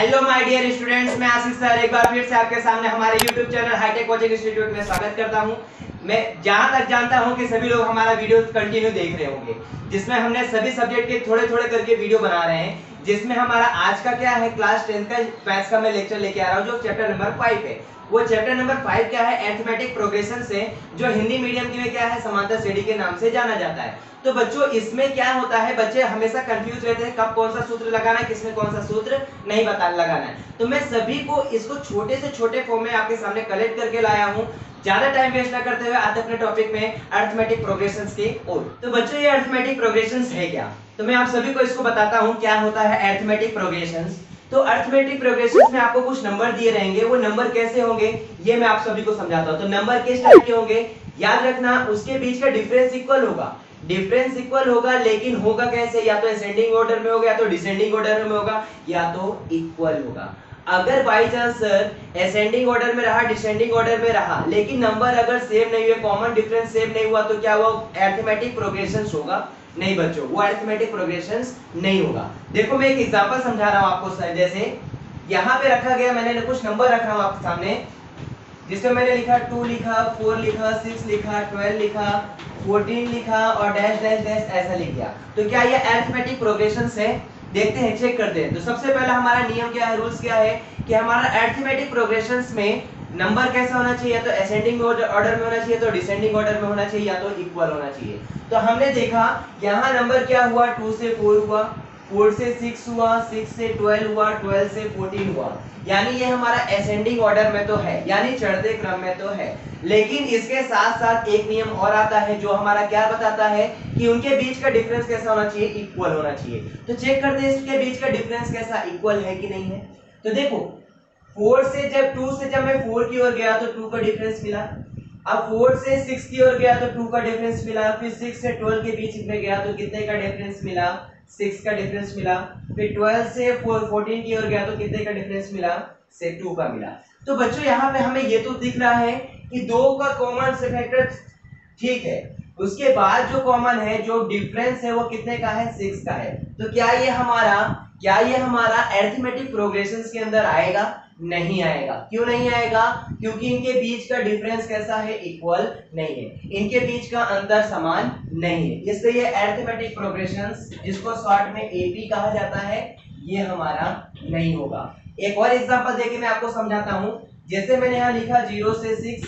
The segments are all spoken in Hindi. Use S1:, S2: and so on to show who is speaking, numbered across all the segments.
S1: हेलो माय डियर स्टूडेंट्स, मैं आशीष सर एक बार फिर से आपके सामने हमारे YouTube channel hitech coaching institute में स्वागत करता हूं। मैं जहां तक जानता हूं कि सभी लोग हमारा वीडियो कंटिन्यू देख रहे होंगे, जिसमें हमने सभी सब्जेक्ट के थोड़े थोड़े करके वीडियो बना रहे हैं। जिसमें हमारा आज का क्या है, क्लास 10 का मैथ्स का मैं लेक्चर लेके आ रहा हूं, जो चैप्टर नंबर 5 है। वो चैप्टर नंबर 5 क्या है, अरिथमेटिक प्रोग्रेशन से, जो हिंदी मीडियम के में क्या है, समांतर श्रेणी के नाम से जाना जाता है। तो बच्चों इसमें क्या होता है, बच्चे हमेशा कंफ्यूज रहते हैं कब कौन सा सूत्र लगाना है, किसमें कौन सा सूत्र नहीं लगाना है। तो मैं सभी को इसको छोटे से छोटे फॉर्म में आपके सामने कलेक्ट करके लाया हूं। ज्यादा टाइम वेस्ट ना करते हुए आते अपने टॉपिक में, अरिथमेटिक प्रोग्रेशंस की ओर। तो बच्चों ये अरिथमेटिक प्रोग्रेशंस है क्या, तो मैं आप सभी को इसको बताता हूं क्या होता है अरिथमेटिक प्रोग्रेशंस। तो अरिथमेटिक प्रोग्रेशंस में आपको कुछ नंबर दिए रहेंगे, वो नंबर कैसे होंगे ये मैं आप सभी को समझाता हूं। तो नंबर किस टाइप के होंगे, याद रखना, उसके बीच का डिफरेंस इक्वल होगा। डिफरेंस इक्वल होगा, लेकिन होगा कैसे, या तो असेंडिंग ऑर्डर में होगा, या तो डिसेंडिंग ऑर्डर में होगा, या तो इक्वल होगा। अगर by chance sir ascending order में रहा, डिसेंडिंग ऑर्डर में रहा, लेकिन नंबर अगर सेम नहीं हुए, कॉमन डिफरेंस सेम नहीं हुआ, तो क्या वो अरिथमेटिक प्रोग्रेशंस होगा? नहीं बच्चों, वो अरिथमेटिक प्रोग्रेशंस नहीं होगा। देखो मैं एक एग्जांपल समझा रहा हूं आपको सर। जैसे यहां पे रखा गया, मैंने कुछ नंबर रख रहा हूं आपके सामने, जिसमें मैंने लिखा 2 लिखा, 4 लिखा, 6 लिखा, 12 लिखा, 14 लिखा और डैश डैश डैश ऐसा लिख दिया। तो क्या ये अरिथमेटिक प्रोग्रेशंस है? देखते हैं, चेक करते हैं। तो सबसे पहला हमारा नियम क्या है, रूल्स क्या है कि हमारा अरिथमेटिक प्रोग्रेशंस में नंबर कैसा होना चाहिए, या तो असेंडिंग ऑर्डर में होना चाहिए, तो डिसेंडिंग ऑर्डर में होना चाहिए, या तो इक्वल होना चाहिए। तो हमने देखा यहाँ नंबर क्या हुआ, 2 से 4 हुआ, 4 से 6 हुआ, 6 से 12 हुआ, 12 से 14 हुआ, यानी ये हमारा असेंडिंग ऑर्डर में तो है, यानी चढ़ते क्रम में तो है। लेकिन इसके साथ साथ एक नियम और आता है, जो हमारा क्या बताता है कि उनके बीच का डिफरेंस कैसा होना चाहिए, इक्वल होना चाहिए। तो चेक करते हैं इसके बीच का डिफरेंस कैसा, इक्वल है कि नहीं है। तो देखो 4 से जब 2 से जब मैं 4 की ओर गया तो 2 का डिफरेंस मिला। अब 4 से 6 की ओर गया तो 2 का डिफरेंस मिला। फिर 6 से 12 के बीच में गया तो कितने का डिफरेंस मिला, 6 का डिफरेंस मिला। फिर 12 से 14 की ओर गया तो कितने का डिफरेंस मिला, से 2 का मिला। तो बच्चों यहाँ पे हमें ये तो दिख रहा है कि 2 का कॉमन फैक्टर ठीक है, उसके बाद जो कॉमन है, जो डिफरेंस है, वो कितने का है, 6 का है। तो क्या ये हमारा अरिथमेटिक प्रोग्रेशंस के अंदर आएगा? नहीं आएगा। क्यों नहीं आएगा? क्योंकि इनके बीच का डिफरेंस कैसा है, इक्वल नहीं है, इनके बीच का अंतर समान नहीं है, इसलिए ये अरिथमेटिक प्रोग्रेशंस, जिसको शॉर्ट में एपी कहा जाता है, ये हमारा नहीं होगा। एक और एग्जांपल देके मैं आपको समझाता हूं। जैसे मैंने यहाँ लिखा 0 से 6,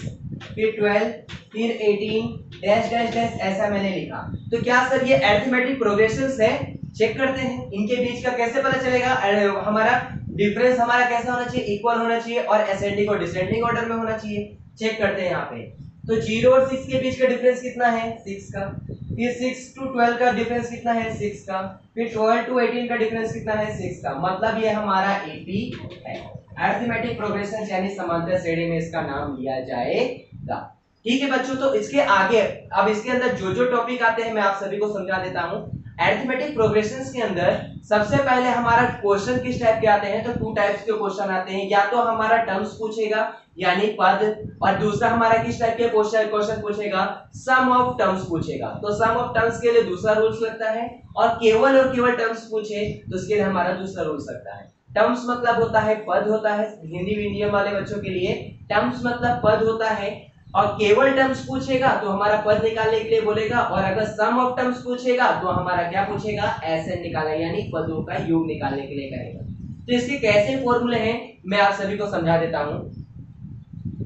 S1: फिर 12, फिर 18 डैश डैश डैश ऐसा मैंने लिखा। तो क्या सर ये अरिथमेटिक प्रोग्रेशंस है? चेक करते हैं इनके बीच का कैसे पता चलेगा। हमारा डिफरेंस हमारा कैसा होना चाहिए, इक्वल होना चाहिए, और असेंडिंग और डिसेंडिंग ऑर्डर में होना चाहिए। चेक करते हैं यहाँ पे। तो 0 और 6 के बीच का डिफरेंस कितना है, 6 का। फिर 6 to 12 का डिफरेंस कितना है, 6 का। फिर 12 to 18 का डिफरेंस कितना है, 6 का। मतलब ये हमारा एपी है, अरिथमेटिक प्रोग्रेशन, यानी समांतर श्रेणी में इसका नाम लिया जाएगा। ठीक है बच्चों, तो इसके आगे अब इसके अंदर जो जो टॉपिक आते हैं मैं आप सभी को समझा देता हूं। अरिथमेटिक प्रोग्रेशंस के अंदर सबसे पहले हमारा क्वेश्चन किस टाइप के आते हैं, तो 2 टाइप्स के क्वेश्चन आते हैं। या तो हमारा टर्म्स पूछेगा, यानी पद, और दूसरा हमारा किस टाइप के क्वेश्चन पूछेगा, सम ऑफ टर्म्स पूछेगा। तो सम ऑफ टर्म्स के लिए दूसरा रूल्स लगता है, और केवल टर्म्स पूछे तो उसके लिए हमारा दूसरा रूल्स लगता है। टर्म्स मतलब होता है पद होता है, हिंदी मीडियम वाले बच्चों के लिए टर्म्स मतलब पद होता है। और केवल टर्म्स पूछेगा तो हमारा पद निकालने के लिए बोलेगा, और अगर सम ऑफ टर्म्स पूछेगा तो हमारा क्या पूछेगा, एसएन निकालना, यानी पदों का योग निकालने के लिए करेगा। तो इसके कैसे फॉर्मूले हैं मैं आप सभी को समझा देता हूं।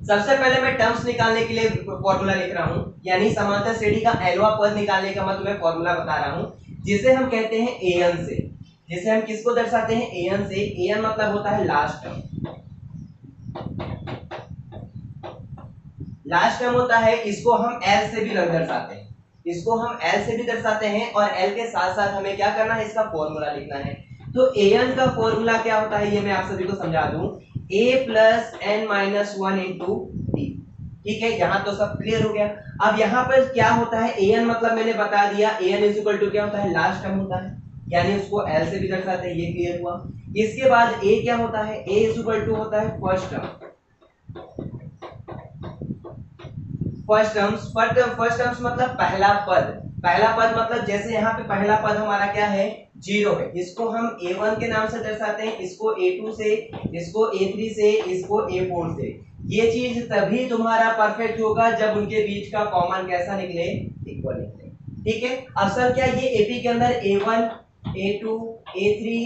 S1: सबसे पहले मैं टर्म्स निकालने के लिए फॉर्मूला लिख रहा हूं, यानी समांतर श्रेणी का एलवा पद निकालने का मैं तुम्हें फॉर्मूला बता रहा हूं, जिसे हम कहते हैं एएन से। जिसे हम किसको दर्शाते हैं, एएन से। एएन मतलब होता है लास्ट टर्म। लास्ट टर्म होता है, इसको हम एल से भी दर्शाते हैं, इसको हम एल से भी दर्शाते हैं, और एल के साथ साथ हमें क्या करना है, इसका फॉर्मूला लिखना है। तो एन का फॉर्मूला क्या होता है ये मैं आप सभी को समझा दूं, a plus N minus 1 into D. ठीक है, यहां तो सब क्लियर हो गया। अब यहां पर क्या होता है, एन मतलब मैंने बता दिया, एन इज इक्वल टू क्या होता है, लास्ट टर्म होता है, यानी उसको एल से भी दर्शाते हैं, ये क्लियर हुआ। इसके बाद ए क्या होता है, ए इज इक्वल टू होता है फर्स्ट टर्म। फर्स्ट टर्म्स मतलब पहला पद। पहला पद मतलब जैसे यहाँ पे पहला पद हमारा क्या है, जीरो है, इसको हम A1 के नाम से दर्शाते हैं, इसको A2 से, इसको A3 से, इसको A4 से। ये चीज तभी तुम्हारा परफेक्ट होगा जब उनके बीच का कॉमन कैसा निकले, इक्वल निकले। ठीक है, असल क्या ये AP के अंदर A1, A2, A3,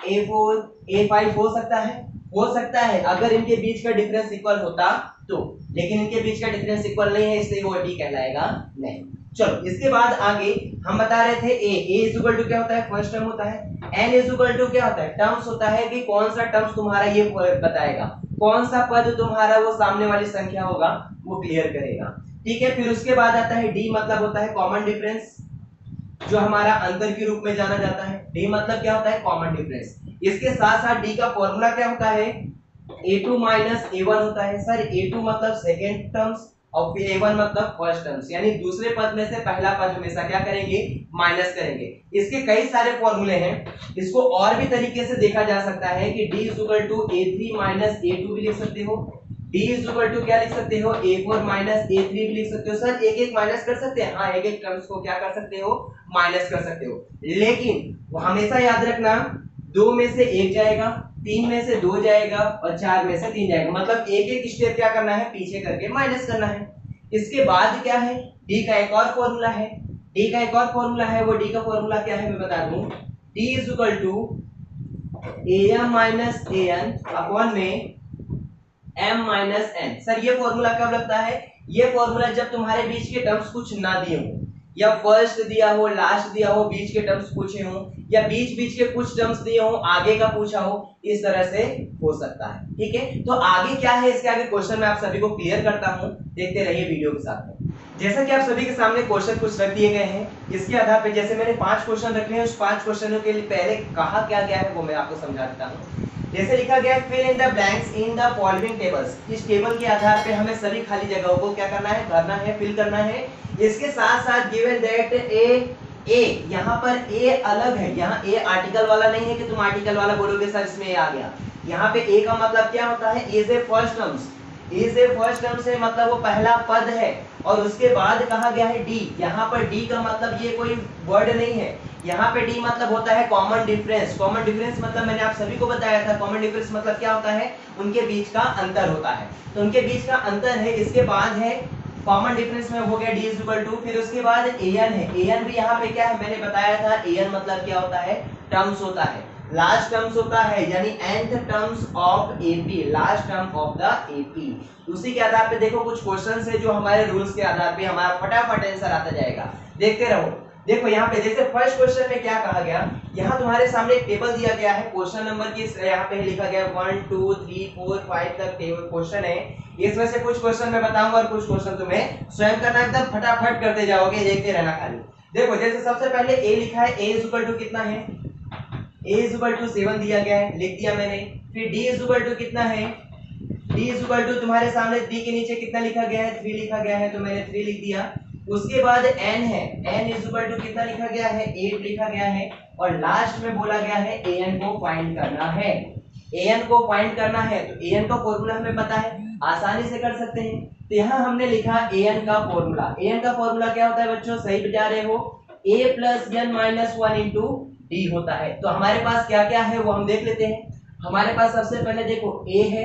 S1: A4, A5 हो सकता है? हो सकता है अगर इनके बीच का डिफरेंस इक्वल होता तो, लेकिन इनके बीच का डिफरेंस इक्वल नहीं है इसलिए वो AP कहलाएगा नहीं। चलो इसके बाद आगे हम बता रहे थे a इज इक्वल टू क्या होता है, फर्स्ट टर्म होता है, n इज इक्वल टू क्या होता है, टर्म्स होता है कि कौन सा टर्म्स तुम्हारा ये बताएगा, कौन सा पद तुम्हारा वो सामने वाली संख्या होगा वो क्लियर करेगा। ठीक है, फिर उसके बाद आता है d, मतलब होता है कॉमन डिफरेंस, जो हमारा अंतर के रूप में जाना जाता है। d मतलब क्या होता है, कॉमन डिफरेंस। इसके साथ साथ d का फॉर्मूला क्या होता है, a2 माइनस a1 होता है। सर a2 मतलब सेकेंड टर्म्स और फिर a1 मतलब फर्स्ट टर्म्स, यानी दूसरे पद में से पहला पद हमेशा क्या करेंगे, माइनस करेंगे। इसके कई सारे फॉर्मूले हैं, इसको और भी तरीके से देखा जा सकता है कि d is equal to a3 minus a2 भी लिख सकते हो, d इज इक्वल टू क्या लिख सकते हो, a4 माइनस a3 भी लिख सकते हो। सर एक एक माइनस कर सकते हैं, हाँ एक एक टर्म्स को क्या कर सकते हो, माइनस कर सकते हो, लेकिन वो हमेशा याद रखना 2 में से 1 जाएगा, 3 में से 2 जाएगा और 4 में से 3 जाएगा, मतलब एक एक स्टेप क्या करना है, पीछे करके माइनस करना है। इसके बाद क्या है, d का एक और फॉर्मूला है, d का एक और फॉर्मूला है, वो d का फॉर्मूला क्या है मैं बता दूं, d is equal to am minus an upon में m माइनस n। सर ये फॉर्मूला कब लगता है, ये फॉर्मूला जब तुम्हारे बीच के टर्म्स कुछ ना दिए हो, या फर्स्ट दिया हो, लास्ट दिया हो, बीच के टर्म्स पूछे हो, या बीच बीच के कुछ टर्म्स दिए हो, आगे का पूछा हो, इस तरह से हो सकता है। ठीक है, तो आगे क्या है, इसके आगे क्वेश्चन मैं आप सभी को क्लियर करता हूं, देखते रहिए वीडियो के साथ में। जैसा कि आप सभी के सामने क्वेश्चन कुछ रख दिए गए हैं, इसके आधार पर जैसे मैंने 5 क्वेश्चन रखे हैं, उस 5 क्वेश्चनों के लिए पहले कहा क्या गया है वो मैं आपको समझा देता हूँ। जैसे लिखा गया है, fill in the blanks in the following tables. इस टेबल के आधार पे हमें सभी खाली जगहों को क्या करना है, भरना है, फिल करना है। इसके साथ साथ गिवन दैट ए यहाँ पर ए अलग है, यहाँ ए आर्टिकल वाला नहीं है कि तुम आर्टिकल वाला बोलोगे सर इसमें ए आ गया। यहाँ पे ए का मतलब क्या होता है, is a first terms, is a first term से मतलब वो पहला पद है, और उसके बाद कहा गया है डी। यहाँ पर डी का मतलब ये कोई वर्ड नहीं है, यहाँ पे डी मतलब होता है कॉमन डिफरेंस। कॉमन डिफरेंस मतलब मैंने आप सभी को बताया था, कॉमन डिफरेंस मतलब क्या होता है, उनके बीच का अंतर होता है, तो उनके बीच का अंतर है। इसके बाद है कॉमन डिफरेंस में हो गया डी इज इक्वल टू, फिर उसके बाद एन है, एन भी यहाँ पे क्या है मैंने बताया था, एन मतलब क्या होता है, टर्म्स होता है, लास्ट टर्म्स होता है, यानी nth terms of AP, last term of the AP. उसी के आधार पे देखो कुछ क्वेश्चन है जो हमारे रूल्स के आधार पे हमारा फटाफट आंसर आता जाएगा, देखते रहो। देखो यहाँ पे जैसे फर्स्ट क्वेश्चन में क्या कहा गया, यहाँ तुम्हारे सामने एक टेबल दिया गया है, क्वेश्चन नंबर की यहाँ पे लिखा गया 1 2 3 4 5 तक टेबल क्वेश्चन है। इसमें से कुछ क्वेश्चन मैं बताऊंगा और कुछ क्वेश्चन तुम्हें स्वयं करना, एकदम फटाफट करते जाओगे, देखते रहना खाली। देखो जैसे सबसे पहले ए लिखा है, ए इज इक्वल टू कितना है, a इज इक्वल टू 7 दिया गया है, लिख दिया मैंने। फिर d इज इक्वल टू कितना है, d इज इक्वल टू तुम्हारे सामने d के नीचे कितना लिखा गया है, 3 लिखा गया है, तो मैंने 3 लिख दिया। उसके बाद n है, n इज इक्वल टू कितना लिखा गया है, 8 लिखा गया है, और लास्ट में बोला गया है an को फाइंड करना है। an को फाइंड करना है तो an का फॉर्मूला हमें पता है, आसानी से कर सकते हैं। तो यहाँ हमने लिखा an का फॉर्मूला। an का फॉर्मूला क्या होता है बच्चों, सही बता रहे हो, a plus n minus 1 into D होता है। तो हमारे पास क्या क्या है वो हम देख लेते हैं। हमारे पास सबसे पहले देखो a है,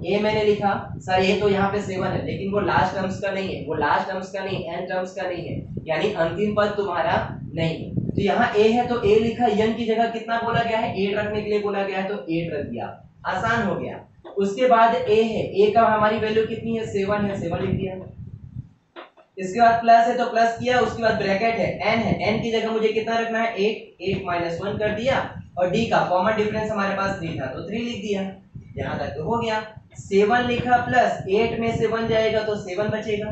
S1: a मैंने लिखा, सर a तो यहाँ पे 7 है, लेकिन वो लास्ट टर्म्स का नहीं है, वो लास्ट टर्म्स का नहीं, n टर्म्स का नहीं है, यानी अंतिम पद तुम्हारा नहीं है। तो यहाँ a है तो a लिखा, n की जगह कितना बोला गया है, 8 रखने के लिए बोला गया है, तो 8 रख दिया, आसान हो गया। उसके बाद a है, a का हमारी वैल्यू कितनी है, 7 है, 7 लिख दिया। इसके बाद प्लस है तो प्लस किया, उसके बाद ब्रैकेट है, n है, n की जगह मुझे कितना रखना है, 8 माइनस 1 कर दिया, और d का कॉमन डिफरेंस हमारे पास 3 था तो 3 लिख दिया। यहाँ तक तो हो गया। 7 लिखा प्लस 8 में से 1 जाएगा तो 7 बचेगा,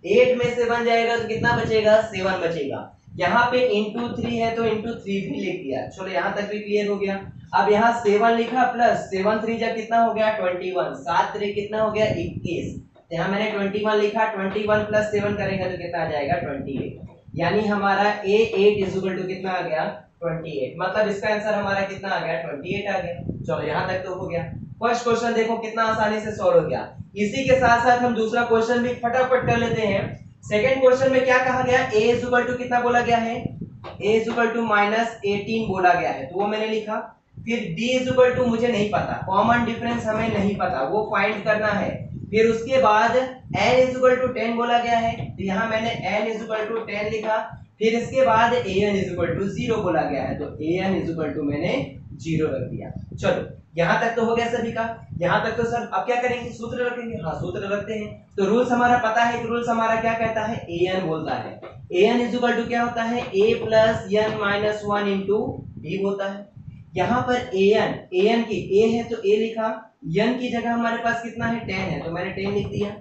S1: 8 में से 1 जाएगा तो कितना बचेगा, 7 बचेगा। यहाँ पे इंटू 3 है तो इंटू 3 भी लिख दिया। चलो यहाँ तक भी क्लियर हो गया। अब यहाँ 7 लिखा प्लस 7 3 जा कितना हो गया, 21, 7 3 कितना हो गया, 21। यहाँ मैंने 21 लिखा, 21 प्लस 7 करेंगे तो कितना आ जाएगा, 28। यानी हमारा a8 इज इक्वल टू कितना आ गया, 28। मतलब इसका आंसर हमारा कितना आ गया, 28 आ गया। चलो यहाँ तक तो हो गया। फर्स्ट क्वेश्चन देखो कितना आसानी से सॉल्व हो गया। इसी के साथ साथ हम दूसरा क्वेश्चन भी फटाफट कर लेते हैं। सेकंड क्वेश्चन में क्या कहा गया, a इज इक्वल टू कितना बोला गया है, a is equal to minus 18 बोला गया है तो वो मैंने लिखा। फिर d इज इक्वल टू मुझे नहीं पता, कॉमन डिफरेंस हमें नहीं पता, वो फाइंड करना है। फिर उसके बाद n इज इक्वल टू 10 बोला गया है तो यहाँ मैंने n इज इक्वल टू 10 लिखा। फिर इसके बाद an इज इक्वल टू 0 बोला गया है तो an इज इक्वल टू मैंने 0 रख दिया। चलो यहाँ तक तो हो गया सभी का। यहाँ तक तो सर अब क्या करेंगे, सूत्र रखेंगे। हाँ सूत्र रखते हैं। तो रूल्स हमारा पता है कि रूल्स हमारा क्या कहता है, an बोलता है an इज इक्वल टू क्या होता है, a plus n minus 1 into b होता है। यहाँ पर an की a है तो a लिखा, n की जगह हमारे पास कितना है 10 है तो मैंने 10 लिख दिया।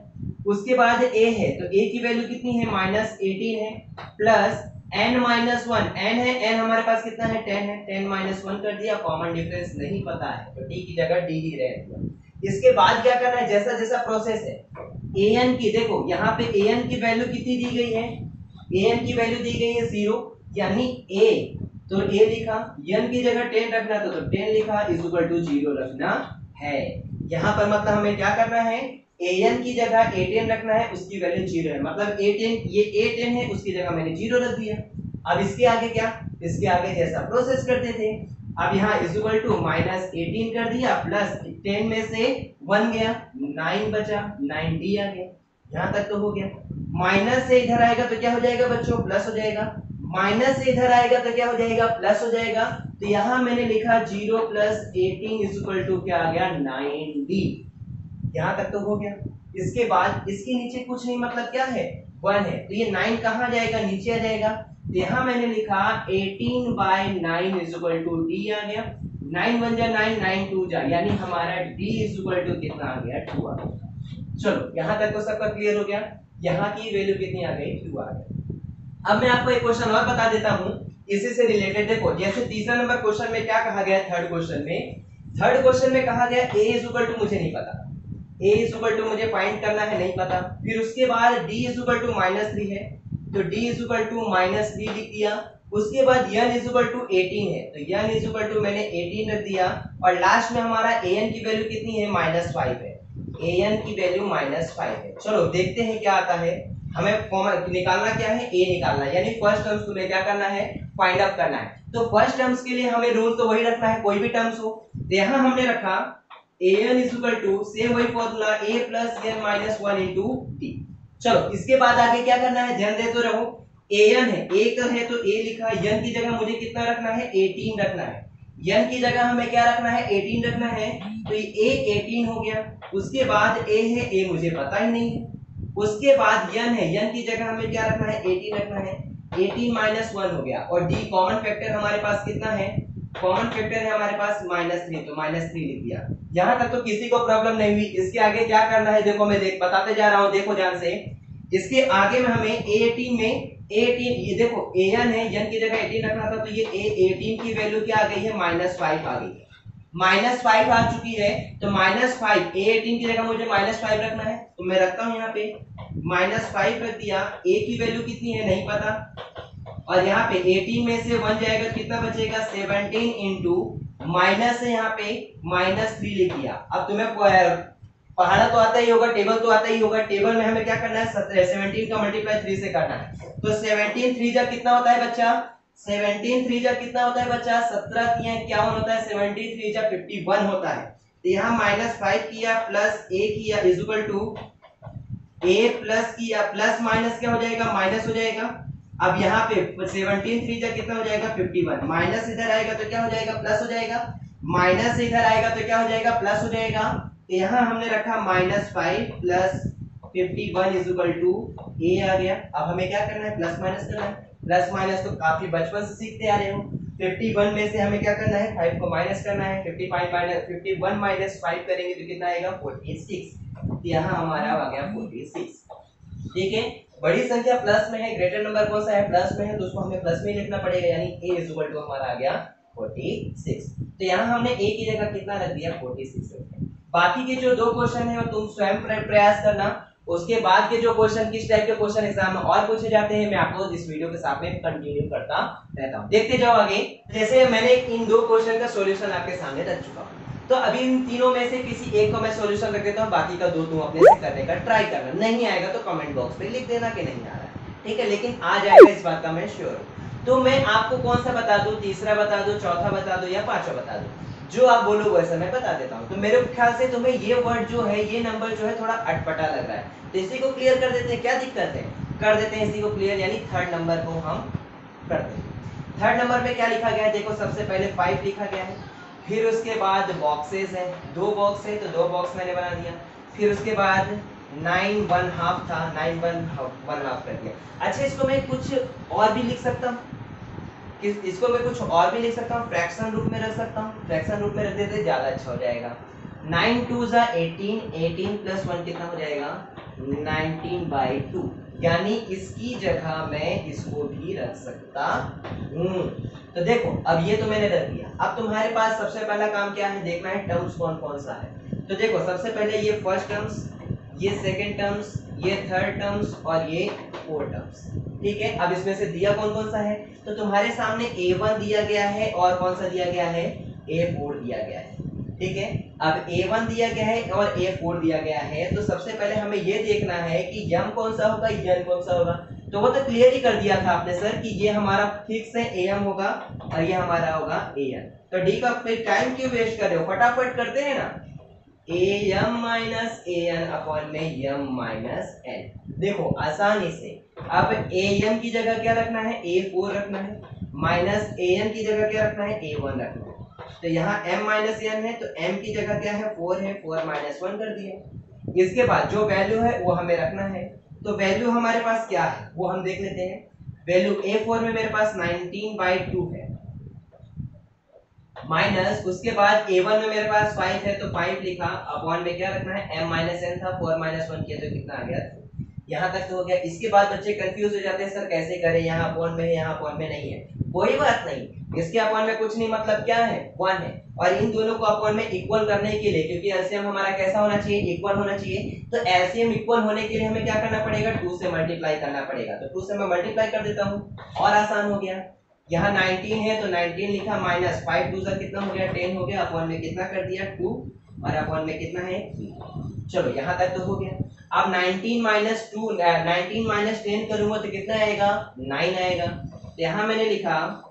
S1: उसके बाद a है तो a की वैल्यू कितनी है माइनस 18 है, प्लस n माइनस 1 n है, n हमारे पास कितना है 10 है, 10 माइनस 1 कर दिया। कॉमन डिफरेंस नहीं पता है तो t की जगह d ही रह दिया। इसके बाद क्या करना है, जैसा जैसा प्रोसेस है an की, देखो यहाँ पे an की वैल्यू कितनी दी गई है, an की वैल्यू दी गई है 0 यानी a, तो a लिखा, n की जगह 10 रखना था तो 10 लिखा, इज इक्वल टू 0 रखना है। यहाँ पर मतलब हमें क्या करना है, an की जगह 18 रखना है, उसकी वैल्यू 0 है, मतलब 18, ये 18 है उसकी जगह मैंने 0 रख दिया। अब इसके आगे क्या, इसके आगे जैसा प्रोसेस करते थे, अब यहाँ इज इक्वल टू माइनस 18 कर दिया, प्लस 10 में से 1 गया 9 बचा, 9d आ गया। यहाँ तक तो हो गया। माइनस से इधर आएगा तो क्या हो जाएगा बच्चों, प्लस हो जाएगा। माइनस से इधर आएगा तो क्या हो जाएगा, प्लस हो जाएगा। तो यहाँ मैंने लिखा 0 प्लस 18 इज इक्वल टू क्या आ गया 9d। यहाँ तक तो हो गया। इसके बाद इसके नीचे कुछ नहीं, मतलब क्या है 1 है, तो ये 9 कहाँ जाएगा, नीचे आ जाएगा। तो यहाँ मैंने लिखा 18 by 9 is equal to d आ गया। 9 1 जा 9, 9 2 जा, यानी हमारा d इज इक्वल टू कितना आ गया 2 आ गया। चलो यहाँ तक तो सबका क्लियर हो गया। यहाँ की वैल्यू कितनी आ गई 2 आ गई। अब मैं आपको एक क्वेश्चन और बता देता हूँ इसी से रिलेटेड। देखो जैसे तीसरा नंबर क्वेश्चन में क्या कहा गया, थर्ड क्वेश्चन में कहा गया a इज इक्वल टू मुझे नहीं पता, a इज इक्वल टू मुझे फाइंड करना है, नहीं पता। फिर उसके बाद d इज इक्वल टू -3 है तो d इज इक्वल टू -3 लिख दिया। उसके बाद n इज इक्वल टू 18 है तो n इज इक्वल टू मैंने 18 रख दिया। और लास्ट में हमारा an की वैल्यू कितनी है -5 है, an की वैल्यू -5 है। चलो देखते हैं क्या आता है। हमें कॉमन निकालना क्या है, a निकालना है, यानी फर्स्ट टर्म्स को क्या करना है, फाइंड आउट करना है। तो फर्स्ट टर्म्स के लिए हमें रूल तो वही रखना है, कोई भी टर्म्स हो। तो यहाँ हमने रखा an is equal to same वही formula a plus n minus 1 into d। चलो इसके बाद आगे क्या करना है, ध्यान देते रहो। an है, a का है तो a लिखा, n की जगह मुझे कितना रखना है 18 रखना है, n की जगह हमें क्या रखना है 18 रखना है, तो ये a 18 हो गया। उसके बाद a है, a मुझे पता ही नहीं है। उसके बाद n है, n की जगह हमें क्या रखना है 18 रखना है, 18 माइनस 1 हो गया। और d कॉमन फैक्टर हमारे पास कितना है, कॉमन फैक्टर है हमारे पास -3 तो -3 लिख दिया। यहाँ तक तो किसी को प्रॉब्लम नहीं हुई। इसके आगे क्या करना है, देखो मैं बताते जा रहा हूँ, देखो ध्यान से। इसके आगे में हमें a18 में 18, ये देखो an है, n की जगह 18 रखना था तो ये a18 की वैल्यू क्या आ गई है -5 आ गई है, -5 आ चुकी है। तो -5 a18 की जगह मुझे -5 रखना है तो मैं रखता हूँ यहाँ पे -5 रख दिया। a की वैल्यू कितनी है नहीं पता, और यहाँ पे 18 में से 1 जाएगा तो कितना बचेगा 17 इंटू माइनस है यहाँ पे -3 लिख दिया। अब तुम्हें पढ़ाना तो आता ही होगा, टेबल तो आता ही होगा। टेबल में हमें क्या करना है 17 का मल्टीप्लाई 3 से करना है। तो 17 3 जा कितना होता है बच्चा, 17 3 जा कितना होता है बच्चा, 17 3 51 होता है, 17 3 जा 51 होता है। तो यहाँ -5 किया प्लस a किया is equal to a plus किया, प्लस माइनस क्या हो जाएगा, माइनस हो जाएगा। अब यहाँ पे 17 3 जा कितना हो जाएगा 51, माइनस इधर आएगा तो क्या हो जाएगा प्लस हो जाएगा, माइनस इधर आएगा तो क्या हो जाएगा प्लस हो जाएगा। तो यहाँ हमने रखा -5 plus 51 is equal to a आ गया। अब हमें क्या करना है, प्लस माइनस करना है। प्लस माइनस तो काफी बचपन से सीखते आ रहे हो। 51 में से हमें क्या करना है 5 को माइनस करना है। 51 माइनस 5 करेंगे तो कितना आएगा 46। तो यहाँ हमारा आ गया 46। ठीक है, बड़ी संख्या प्लस में है, ग्रेटर नंबर कौन सा है प्लस में है, तो उसको हमें प्लस में ही लिखना पड़ेगा, यानी a इज इक्वल टू हमारा आ गया 46। तो यहाँ हमने a की जगह कितना रख दिया 46 रख दिया। बाकी के जो दो क्वेश्चन है वो तुम स्वयं प्रयास करना। उसके बाद के जो क्वेश्चन किस टाइप के क्वेश्चन एग्जाम में और पूछे जाते हैं मैं आपको इस वीडियो के साथ में कंटिन्यू करता रहता हूँ। देखते जाओ आगे। जैसे मैंने इन दो क्वेश्चन का सॉल्यूशन आपके सामने रख चुका हूँ, तो अभी इन तीनों में से किसी एक को मैं सॉल्यूशन रख देता हूँ, बाकी का दो तुम अपने से करने का ट्राई करना। नहीं आएगा तो कमेंट बॉक्स पे लिख देना कि नहीं आ रहा है, ठीक है, लेकिन आ जाएगा इस बात का मैं श्योर हूँ। तो मैं आपको कौन सा बता दूं, तीसरा बता दूं, चौथा बता दूं या पांचवा बता दूं, जो आप बोलो वैसा मैं बता देता हूं। तो मेरे ख्याल से तुम्हें ये वर्ड जो है, ये नंबर जो है थोड़ा अटपटा लग रहा है, तो इसी को क्लियर कर देते हैं। क्या दिक्कत है, कर देते हैं इसी को क्लियर, यानी थर्ड नंबर को हम कर देते हैं। थर्ड नंबर पे क्या लिखा गया है, देखो सबसे पहले 5 लिखा गया है, फिर उसके बाद बॉक्सेस है, 2 बॉक्स है तो 2 बॉक्स मैंने बना दिया, फिर उसके बाद 9 1/2 था, 9 1/2 कर दिया। अच्छा इसको मैं कुछ और भी लिख सकता हूँ, इसको मैं कुछ और भी लिख सकता हूँ, फ्रैक्शन रूप में रख सकता हूँ, फ्रैक्शन रूप में रख देते ज्यादा अच्छा हो जाएगा। 9 2 18, 18 + 1 कितना हो जाएगा 19/2, यानी इसकी जगह मैं इसको भी रख सकता हूँ। तो देखो अब ये तो मैंने रख दिया, अब तुम्हारे पास सबसे पहला काम क्या है, देखना है टर्म्स कौन कौन सा है। तो देखो सबसे पहले ये फर्स्ट टर्म्स, ये सेकंड टर्म्स, ये थर्ड टर्म्स और ये फोर्थ टर्म्स, ठीक है। अब इसमें से दिया कौन कौन सा है, तो तुम्हारे सामने A1 दिया गया है और कौन सा दिया गया है, A4 दिया गया है, ठीक है। अब A1 दिया गया है और A4 दिया गया है, तो सबसे पहले हमें ये देखना है कि m कौन सा होगा, n कौन सा होगा। तो वो तो क्लियर ही कर दिया था आपने सर कि ये हमारा फिक्स है am होगा और ये हमारा होगा an। तो डी का फिर टाइम क्यों वेस्ट कर रहे हो, फटाफट करते हैं ना, am माइनस an अपॉन में m - n। देखो आसानी से अब am की जगह क्या रखना है, a4 रखना है, माइनस an की जगह क्या रखना है, a1 रखना है। तो यहाँ m - n है तो m की जगह क्या है, 4 है, 4 - 1 कर दिया। इसके बाद जो वैल्यू है वो हमें रखना है, तो वैल्यू हमारे पास क्या है वो हम देख लेते हैं। वैल्यू A4 में मेरे पास 19/2 है, माइनस उसके बाद A1 में मेरे पास 5 है तो 5 लिखा, अपॉन में क्या रखना है, m - n था, 4 - 1 किया तो कितना आ गया, यहाँ तक तो हो गया। इसके बाद बच्चे कंफ्यूज हो जाते हैं सर कैसे करें, यहाँ अपॉन में है, यहाँ अपॉन में नहीं है, कोई बात नहीं, इसके अपॉन में कुछ नहीं, मतलब क्या है 1 है, और इन दोनों को अपॉन में इक्वल करने के लिए, क्योंकि एलसीएम हमारा कैसा होना चाहिए, इक्वल होना चाहिए, तो एलसीएम इक्वल होने के लिए हमें क्या करना पड़ेगा, 2 से मल्टीप्लाई करना पड़ेगा। तो 2 से मैं मल्टीप्लाई कर देता हूँ और आसान हो गया। यहाँ 19 है तो 19 लिखा, माइनस 5 2 कितना हो गया, 10 हो गया, अपॉन में कितना कर दिया 2 और अपॉन में कितना है 3। चलो यहाँ तक तो हो गया। अब 19 - 2 19 - 10 करूंगा तो कितना आएगा, 9 आएगा। तो यहाँ मैंने लिखा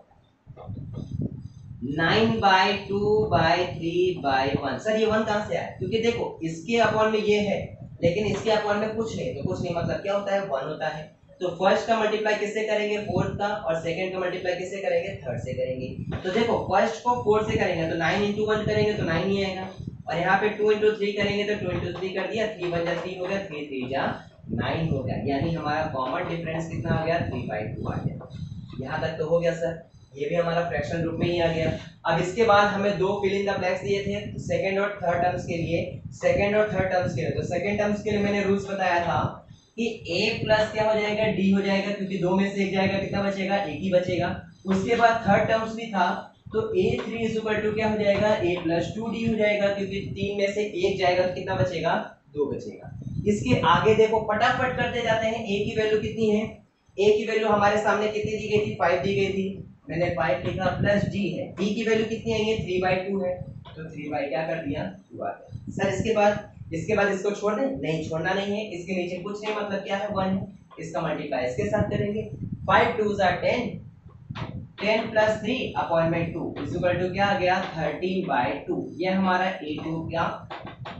S1: 9/2/3/1। सर ये 1 कहाँ से आया, क्योंकि देखो इसके अपॉन में ये है लेकिन इसके अपॉन में कुछ नहीं, तो कुछ नहीं मतलब क्या होता है, 1 होता है। तो फर्स्ट का मल्टीप्लाई किससे करेंगे, फोर्थ का, और सेकंड का मल्टीप्लाई किससे करेंगे, थर्ड से करेंगे। तो देखो फर्स्ट को 4 से करेंगे तो 9 × 1 करेंगे तो 9 ही आएगा, और यहाँ पे 2 × 3 करेंगे तो 2 × 3 कर दिया, 3 × 3 हो गया, 3 3 जा 9 हो गया, यानी हमारा कॉमन डिफरेंस कितना आ गया, 3/2 आ गया। यहाँ तक तो हो गया सर, ये भी हमारा फ्रैक्शन रूप में ही आ गया। अब इसके बाद हमें 2 फिल इन द ब्लैंक्स दिए थे सेकंड और थर्ड टर्म्स के लिए, सेकंड और थर्ड टर्म्स के लिए। तो सेकंड टर्म्स के लिए मैंने रूल्स बताया था कि a प्लस क्या हो जाएगा, d हो जाएगा, क्योंकि 2 में से एक जाएगा, कितना बचेगा, एक ही बचेगा। उसके बाद थर्ड टर्म्स भी था, तो a3 = क्या हो जाएगा, a + 2d हो जाएगा, क्योंकि 3 में से एक जाएगा तो कितना बचेगा, 2 बचेगा। इसके आगे देखो फटाफट करते जाते हैं। a की वैल्यू कितनी है, a की वैल्यू हमारे सामने कितनी दी गई थी, 5 दी गई थी, मैंने 5 लिखा, प्लस d है, d की वैल्यू कितनी आई है, 3/2 है, तो 3 क्या कर दिया 2 आ गया। सर इसके बाद इसको छोड़ दें, नहीं छोड़ना नहीं है, इसके नीचे कुछ नहीं, मतलब क्या है 1 है, इसका मल्टीप्लाई इसके साथ करेंगे, 5 2 10, 10 + 3 अपॉन में 2 = क्या आ गया, 13/2। ये हमारा a2 क्या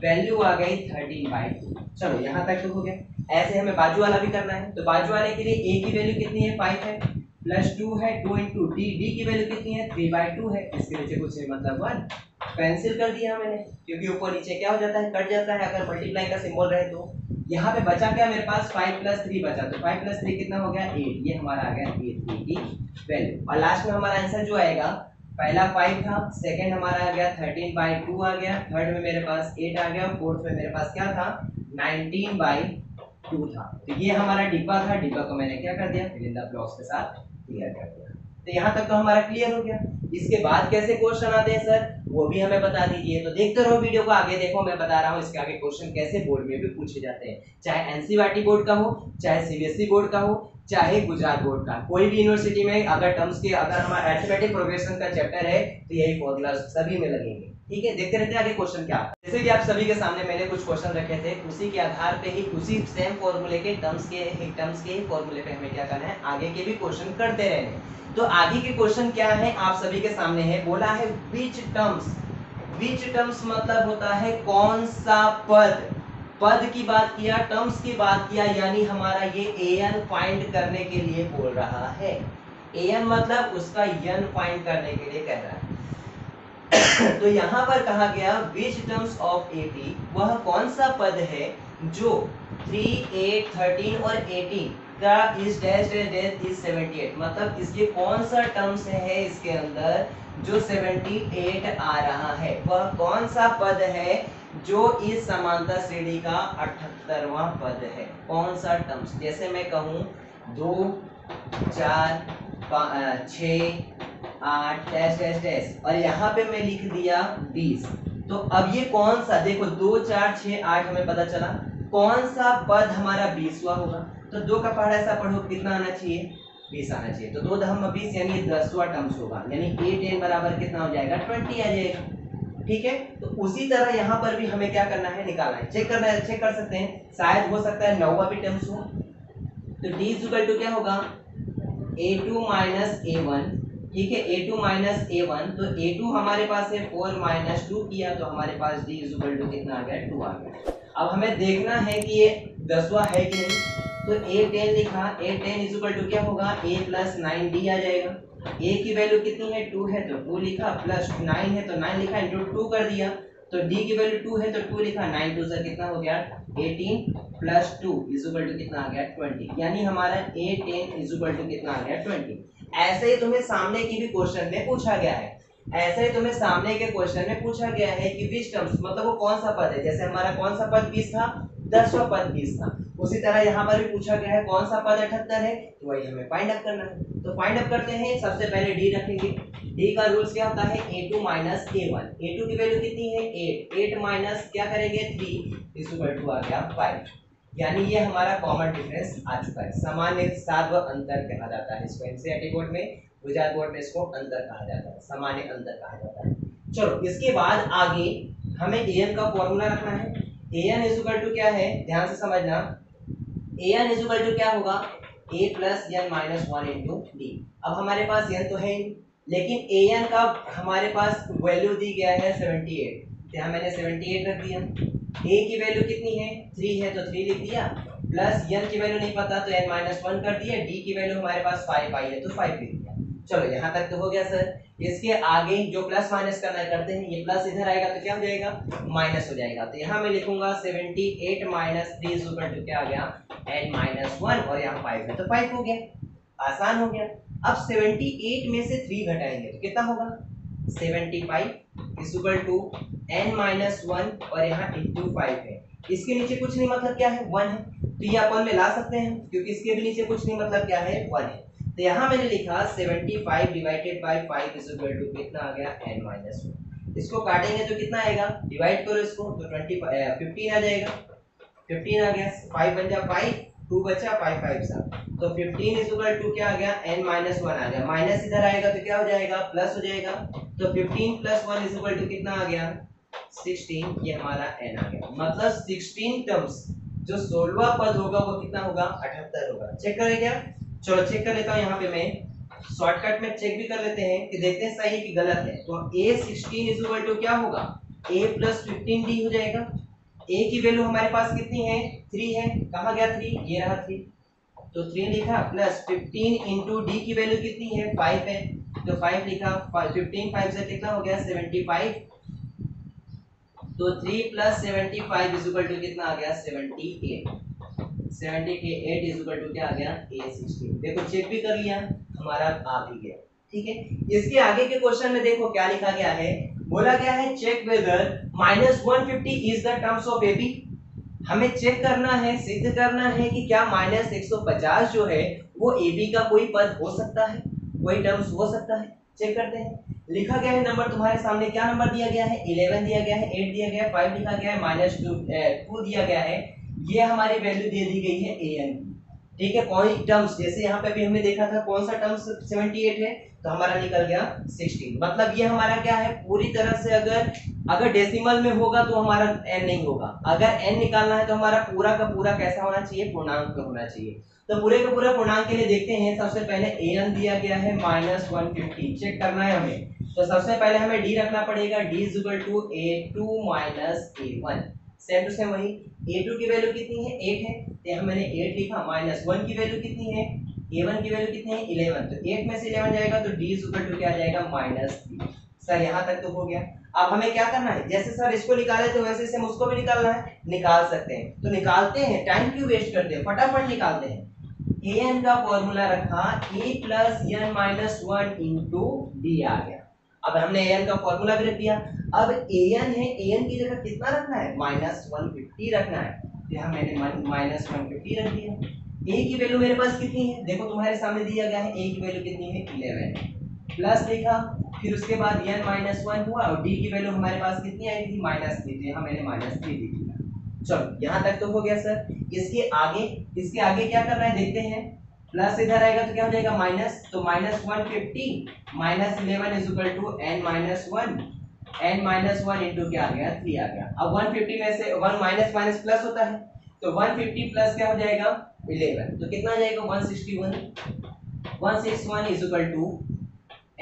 S1: वैल्यू आ गई 13/2। चलो यहाँ तक तो हो गया। ऐसे हमें बाजू वाला भी करना है, तो बाजू वाले के लिए a की वैल्यू कितनी है, 5 है, प्लस 2 है, 2 × d, d की वैल्यू कितनी है, 3/2 है, इसके नीचे कुछ नहीं, मतलब 1 कैंसिल कर दिया मैंने, क्योंकि ऊपर नीचे क्या हो जाता है, कट जाता है अगर मल्टीप्लाई का सिंबल रहे तो। यहाँ पे बचा क्या मेरे पास, 5 + 3 बचा, तो 5 + 3 कितना हो गया, 8। ये हमारा आ गया a3 की वैल्यू, और लास्ट में हमारा आंसर जो आएगा, पहला 5 था, सेकंड हमारा आ गया 13/2 आ गया, थर्ड में मेरे पास 8 आ गया, फोर्थ में मेरे पास क्या था, 19/2 था। तो ये हमारा डिब्बा था, डिब्बा को मैंने क्या कर दिया, फिल इन द ब्लॉक्स के साथ क्लियर कर दिया। तो यहाँ तक तो हमारा क्लियर हो गया। इसके बाद कैसे क्वेश्चन आते हैं सर, वो भी हमें बता दीजिए। तो देखते रहो वीडियो को, आगे देखो, मैं बता रहा हूँ इसके आगे क्वेश्चन कैसे बोर्ड में भी पूछे जाते हैं, चाहे एनसीईआरटी बोर्ड का हो, चाहे सीबीएसई बोर्ड का हो, चाहे गुजरात बोर्ड का। कोई भी यूनिवर्सिटी में अगर टर्म्स के, अगर हमारा अरिथमेटिक प्रोग्रेशन का चैप्टर है तो यही फॉर्मूला सभी में लगेंगे। ठीक है, देखते रहते हैं आगे क्वेश्चन क्या आता है। जैसे कि आप सभी के सामने मैंने कुछ क्वेश्चन रखे थे, उसी के आधार पे ही उसी सेम फॉर्मूले के टर्म्स के ही फॉर्मूले पे हमें क्या करना है, आगे के भी क्वेश्चन करते रहने। तो आगे के क्वेश्चन क्या है आप सभी के सामने है, बोला है विच टर्म्स मतलब होता है कौन सा पद, पद की बात किया, टर्म्स की बात किया, यानी हमारा ये an फाइंड करने के लिए बोल रहा है। an मतलब उसका n फाइंड करने के लिए कह रहा है। तो यहाँ पर कहा गया which terms of 80, वह कौन सा पद है जो 3, 8, 13 और 18 का is dash dash dash is 78, मतलब इसके कौन सा टर्म्स है इसके अंदर जो 78 आ रहा है, वह कौन सा पद है जो इस समांतर श्रेणी का 78वां पद है, कौन सा टर्म्स। जैसे मैं कहूँ 2, 4, 6, 8 डैश डैश डैश और यहाँ पे मैं लिख दिया 20, तो अब ये कौन सा, देखो 2, 4, 6, 8 हमें पता चला कौन सा पद हमारा 20वां होगा। तो 2 का पहाड़ा ऐसा पढ़ो कितना आना चाहिए, 20 आना चाहिए। तो 2 दहम 20 यानी 10वां टर्म्स होगा, यानी 8 n बराबर कितना हो जाएगा, 20 आ जाएगा। ठीक है, तो उसी तरह यहाँ पर भी हमें क्या करना है, निकालना है, चेक करना है, चेक कर सकते हैं, शायद हो सकता है 9वां भी टर्म्स हो। तो d इक्वल टू क्या होगा, a2 माइनस a1, ठीक है, a2 माइनस a1, तो a2 हमारे पास है 4 माइनस 2 किया, तो हमारे पास d इक्वल टू कितना आ गया, 2 आ गया। अब हमें देखना है कि ये 10वां है कि नहीं, तो a10 लिखा, a10 इक्वल टू क्या होगा, a प्लस 9d आ जाएगा। a की वैल्यू कितनी है, 2 है, तो 2 लिखा, प्लस 9 है तो 9 लिखा, इंटू 2 कर दिया, तो d की वैल्यू 2 है तो 2 लिखा, 9 2 से कितना हो गया, 18 प्लस 2 इक्वल टू कितना आ गया, 20, यानी हमारा a10 इक्वल टू कितना आ गया, 20। ऐसे ही तुम्हें सामने की भी क्वेश्चन में पूछा गया है, ऐसे ही तुम्हें सामने के क्वेश्चन में पूछा गया है कि विच टर्म्स मतलब वो कौन सा पद है। जैसे हमारा कौन सा पद 20 था, 10वां पद 20 था, उसी तरह यहाँ पर भी पूछा गया है कौन सा पद 78 है, तो वही हमें फाइंड अप करना है। तो फाइंड अप करते हैं, सबसे पहले डी रखेंगे। डी का रूल्स क्या होता है, a2 माइनस a1, a2 की वैल्यू कितनी है 8, 8 माइनस क्या करेंगे 3 इक्वल टू आ गया 5, यानी ये हमारा कॉमन डिफरेंस आ चुका है। सामान्य साध्य अंतर कहा जाता है इसको, एनसीईआरटी बोर्ड में, गुजरात बोर्ड में इसको अंतर कहा जाता है, सामान्य अंतर कहा जाता है। चलो इसके बाद आगे हमें an का फॉर्मूला रखना है। an इक्वल टू क्या है, ध्यान से समझना, an इक्वल टू क्या होगा, a plus n minus 1 into D. अब हमारे पास n तो है, लेकिन an का हमारे पास वैल्यू दी गया है 78, तो यहाँ मैंने 78 रख दिया। a की वैल्यू कितनी है, 3 है तो 3 लिख दिया, प्लस n की वैल्यू नहीं पता तो n माइनस 1 कर दिया, d की वैल्यू हमारे पास 5 आई है तो 5 लिख दिया। चलो यहाँ तक तो हो गया सर। इसके आगे जो प्लस माइनस करना करते हैं, ये प्लस इधर आएगा तो क्या हो जाएगा, माइनस हो जाएगा। तो यहाँ मैं लिखूंगा 78 माइनस 3 इक्वल टू क्या आ गया, n माइनस 1, और यहाँ 5 है तो 5 हो गया, आसान हो गया। अब 78 में से 3 घटाएंगे तो कितना होगा, 75 इक्वल टू n माइनस 1 और यहाँ इंटू 5 है, इसके नीचे कुछ नहीं मतलब क्या है 1 है, तो ये अपन में ला सकते हैं क्योंकि इसके भी नीचे कुछ नहीं मतलब क्या है 1 है। तो यहाँ मैंने लिखा 75 डिवाइडेड बाय 5 इक्वल टू कितना आ गया, n माइनस 1। इसको काटेंगे तो कितना आएगा, डिवाइड करो इसको तो 15 आ जाएगा, 15 आ गया, 5 बन जा 5, 2 बचा, 5 5 सा, तो 15 इक्वल टू क्या आ गया, n माइनस 1 आ गया, माइनस इधर आएगा तो क्या हो जाएगा, प्लस हो जाएगा, तो 15 प्लस 1 इक्वल टू कितना आ गया, 16, ये हमारा n आ गया। मतलब 16 टर्म्स जो 16वां पद होगा वो कितना होगा, 78 होगा। चेक करें क्या, चलो चेक कर लेता हूँ, यहाँ पे मैं शॉर्टकट में चेक भी कर लेते हैं कि देखते हैं सही कि गलत है। तो a16 इक्वल टू क्या होगा, a प्लस 15d हो जाएगा। a की वैल्यू हमारे पास कितनी है, 3 है, कहाँ गया 3, ये रहा 3, तो 3 लिखा, प्लस 15 इंटू डी की वैल्यू कितनी है 5 है, तो 5 लिखा, 15 5 से कितना हो गया 75, तो 3 प्लस 75 इक्वल टू कितना आ गया 78, 78 इक्वल टू क्या आ गया a16। देखो चेक भी कर लिया, हमारा आ भी गया। ठीक है, इसके आगे के क्वेश्चन में देखो क्या लिखा गया है, बोला गया है check whether -150 is the terms of ab। हमें चेक करना है, सिद्ध करना है कि क्या -150 जो है वो ab का कोई पद हो सकता है, कोई टर्म्स हो सकता है। चेक करते हैं, लिखा गया है नंबर तुम्हारे सामने, क्या नंबर दिया गया है, 11 दिया गया है, 8 दिया गया है, 5 लिखा गया है, -2 दिया गया है, ये हमारी वैल्यू दे दी गई है an की। ठीक है, कोई टर्म्स जैसे यहाँ पे भी हमने देखा था कौन सा टर्म्स 78 है, तो हमारा निकल गया 16। मतलब ये हमारा क्या है, पूरी तरह से अगर अगर डेसिमल में होगा तो हमारा n नहीं होगा। अगर n निकालना है तो हमारा पूरा का पूरा कैसा होना चाहिए, पूर्णांक में होना चाहिए। तो पूरे का पूरा पूर्णांक के लिए देखते हैं। सबसे पहले an दिया गया है -150, चेक करना है हमें। तो सबसे पहले हमें d रखना पड़ेगा, d = a2 a1। Same to same वही, a2 की वैल्यू कितनी है, 8 है, तो यहाँ मैंने 8 लिखा। -1 की वैल्यू कितनी है, a1 की वैल्यू कितनी है, 11। तो 8 में से 11 जाएगा तो d = क्या आ जाएगा, -3। सर यहाँ तक तो हो गया। अब हमें क्या करना है, जैसे सर इसको निकाले तो वैसे से हम उसको भी निकालना है, निकाल सकते हैं। तो निकालते हैं, टाइम क्यों वेस्ट करते हैं, फटाफट निकालते हैं। an का फॉर्मूला रखा a + n - 1 * d आ गया। अब हमने an का फॉर्मूला भी रख दिया। अब an है, an की जगह कितना रखना है, -150 रखना है। तो यहाँ मैंने -150 रख दिया। a की वैल्यू मेरे पास कितनी है, देखो तुम्हारे सामने दिया गया है, a की वैल्यू कितनी है, 11। प्लस लिखा, फिर उसके बाद n - 1 हुआ और d की वैल्यू हमारे पास कितनी आई थी, -3। तो यहाँ मैंने -3 लिख दिया। चलो यहाँ तक तो हो गया सर। इसके आगे क्या करना है देखते हैं। प्लस इधर आएगा तो क्या हो जाएगा, माइनस। तो -150 - 11 = n - 1 n - 1 इंटू क्या आ गया, 3 आ गया। अब 150 में से 1 माइनस माइनस प्लस होता है, तो 150 प्लस क्या हो जाएगा, 11। तो कितना आ जाएगा, 161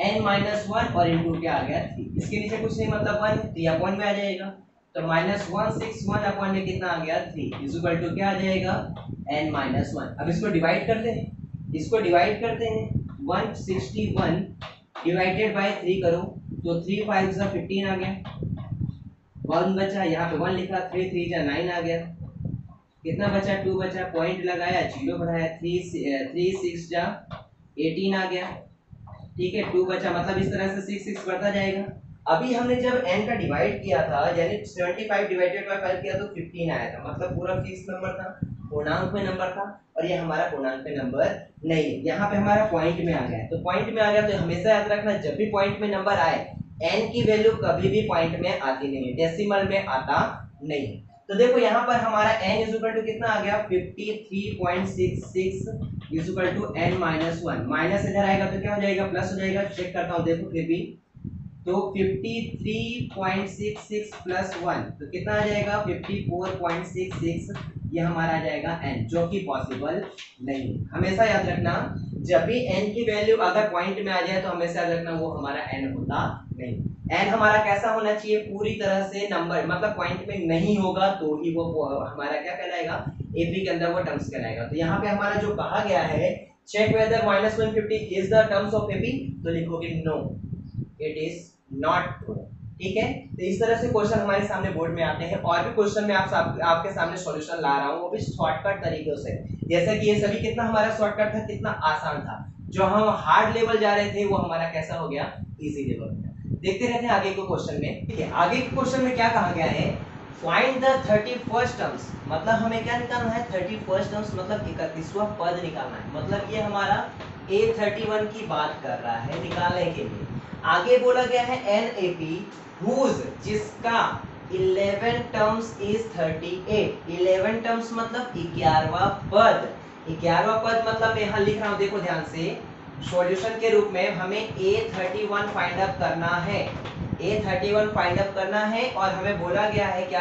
S1: n - 1 और इंटू क्या आ गया, 3। इसके नीचे कुछ नहीं, मतलब 1, तो ये अपॉन में आ जाएगा। तो -161 अपॉन में कितना आ गया, 3 इक्वल टू क्या आ जाएगा, n - 1। अब इसको डिवाइड करते हैं, 161 डिवाइडेड बाय 3 करो तो 3 × 5 = 15 आ गया। 1 बचा, यहाँ पे 1 लिखा, 3 × 3 = 9 आ गया। कितना बचा, 2 बचा, पॉइंट लगाया, 0 बढ़ाया, 3 6 = 18 आ गया। ठीक है, 2 बचा, मतलब इस तरह से 6 बढ़ता जाएगा। अभी हमने जब n का डिवाइड किया था, यानी 75 डिवाइडेड बाय 5 किया तो 15 आया था, मतलब पूरा फिक्स नंबर था, पूर्णांक में नंबर था। और ये हमारा पूर्णांक में नंबर नहीं है, यहाँ पे हमारा पॉइंट में आ गया। तो पॉइंट में आ गया तो हमेशा याद रखना, जब भी पॉइंट में नंबर आए, n की वैल्यू कभी भी पॉइंट में आती नहीं है, डेसिमल में आता नहीं है। तो देखो यहाँ पर हमारा n = कितना आ गया, 53.66 = n - 1। माइनस इधर आएगा तो क्या हो जाएगा, प्लस हो जाएगा। चेक करता हूँ, देखो फिर भी, तो 53.66 + 1 तो कितना आ जाएगा, 54.66। ये हमारा आ जाएगा n, जो कि पॉसिबल नहीं। हमेशा याद रखना, जब भी n की वैल्यू अगर पॉइंट में आ जाए तो हमेशा याद रखना वो हमारा n होता नहीं। n हमारा कैसा होना चाहिए, पूरी तरह से नंबर, मतलब पॉइंट में नहीं होगा तो ही वो हमारा क्या कहलाएगा, एपी के अंदर वो टर्म्स कहलाएगा। तो यहाँ पे हमारा जो कहा गया है, check whether -150 is the terms of AP, तो लिखोगे no, it is not true. ठीक है, तो इस तरह से क्वेश्चन हमारे सामने बोर्ड में आते हैं। और भी क्वेश्चन में आपके सामने सॉल्यूशन ला रहा हूँ, वो भी शॉर्टकट तरीकों से। जैसे कि ये सभी कितना हमारा शॉर्टकट था, कितना आसान था। जो हम हार्ड लेवल जा रहे थे वो हमारा कैसा हो गया, इजी लेवल हो गया। देखते रहते हैं आगे के क्वेश्चन में। ठीक है, आगे के क्वेश्चन में क्या कहा गया है, फाइंड द 31st टर्म्स, मतलब हमें क्या निकालना है, 31st टर्म्स, मतलब 31वां पद निकालना है। मतलब ये हमारा A31 की बात कर रहा है निकालने के लिए। आगे बोला गया है NAP whose, जिसका 11 टर्म्स इज 38। 11 टर्म्स मतलब 11वां पद। 11वां पद मतलब यहाँ लिख रहा हूँ, देखो ध्यान से, सॉल्यूशन के रूप में हमें A31 फाइंड अप करना है। A31 फाइंड अप करना है और हमें बोला गया है क्या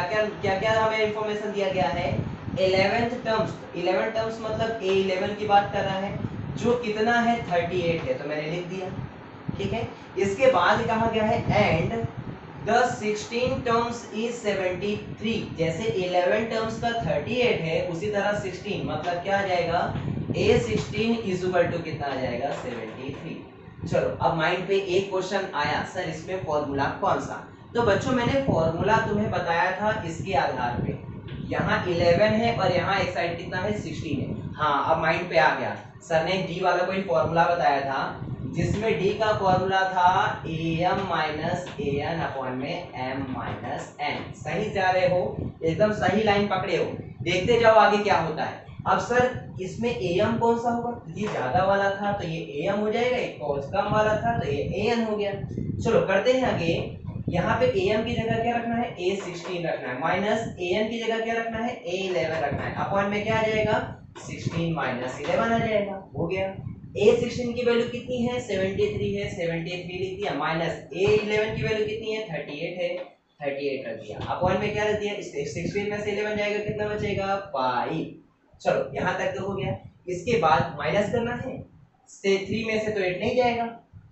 S1: क्या हमें इंफॉर्मेशन दिया गया है, 11th टर्म्स। 11 टर्म्स मतलब A11 की बात कर रहा है, जो कितना है, 38 है, तो मैंने लिख दिया। ठीक है, इसके बाद कहा गया है एंड द 16 टर्म्स इज 73। जैसे 11 टर्म्स का 38 है, उसी तरह 16 मतलब क्या आ जाएगा, A16 = कितना आ जाएगा, 73। चलो अब माइंड पे एक क्वेश्चन आया, सर इसमें फॉर्मूला कौन सा। तो बच्चों मैंने फॉर्मूला तुम्हें बताया था इसके आधार पे, यहाँ 11 है और यहाँ एक साइड कितना है, 16 है। हाँ, अब माइंड पे आ गया, सर ने डी वाला कोई फॉर्मूला बताया था, जिसमें डी का फॉर्मूला था am - an अपॉन में m - n। सही जा रहे हो, एकदम सही लाइन पकड़े हो। देखते जाओ आगे क्या होता है। अब सर इसमें am कौन सा होगा, ये ज्यादा वाला था तो ये am हो जाएगा, एक कम वाला था तो ये an हो गया। चलो करते हैं आगे। यहाँ पे am की जगह क्या रखना है, A16 रखना है, माइनस an की जगह क्या रखना है, A11 रखना है, अपॉन में क्या आ जाएगा, 16 - 11 आ जाएगा। हो गया। A16 की वैल्यू कितनी है, 73 है, 73 लिख दिया, माइनस A11 की वैल्यू कितनी है, 38 है, 38 रख दिया, अपॉन में क्या रख दिया, 16 में से 11 जाएगा, कितना बचेगा 5। चलो यहाँ तक तो हो गया। इसके बाद माइनस करना है, से 3 में से तो 8 नहीं जाएगा,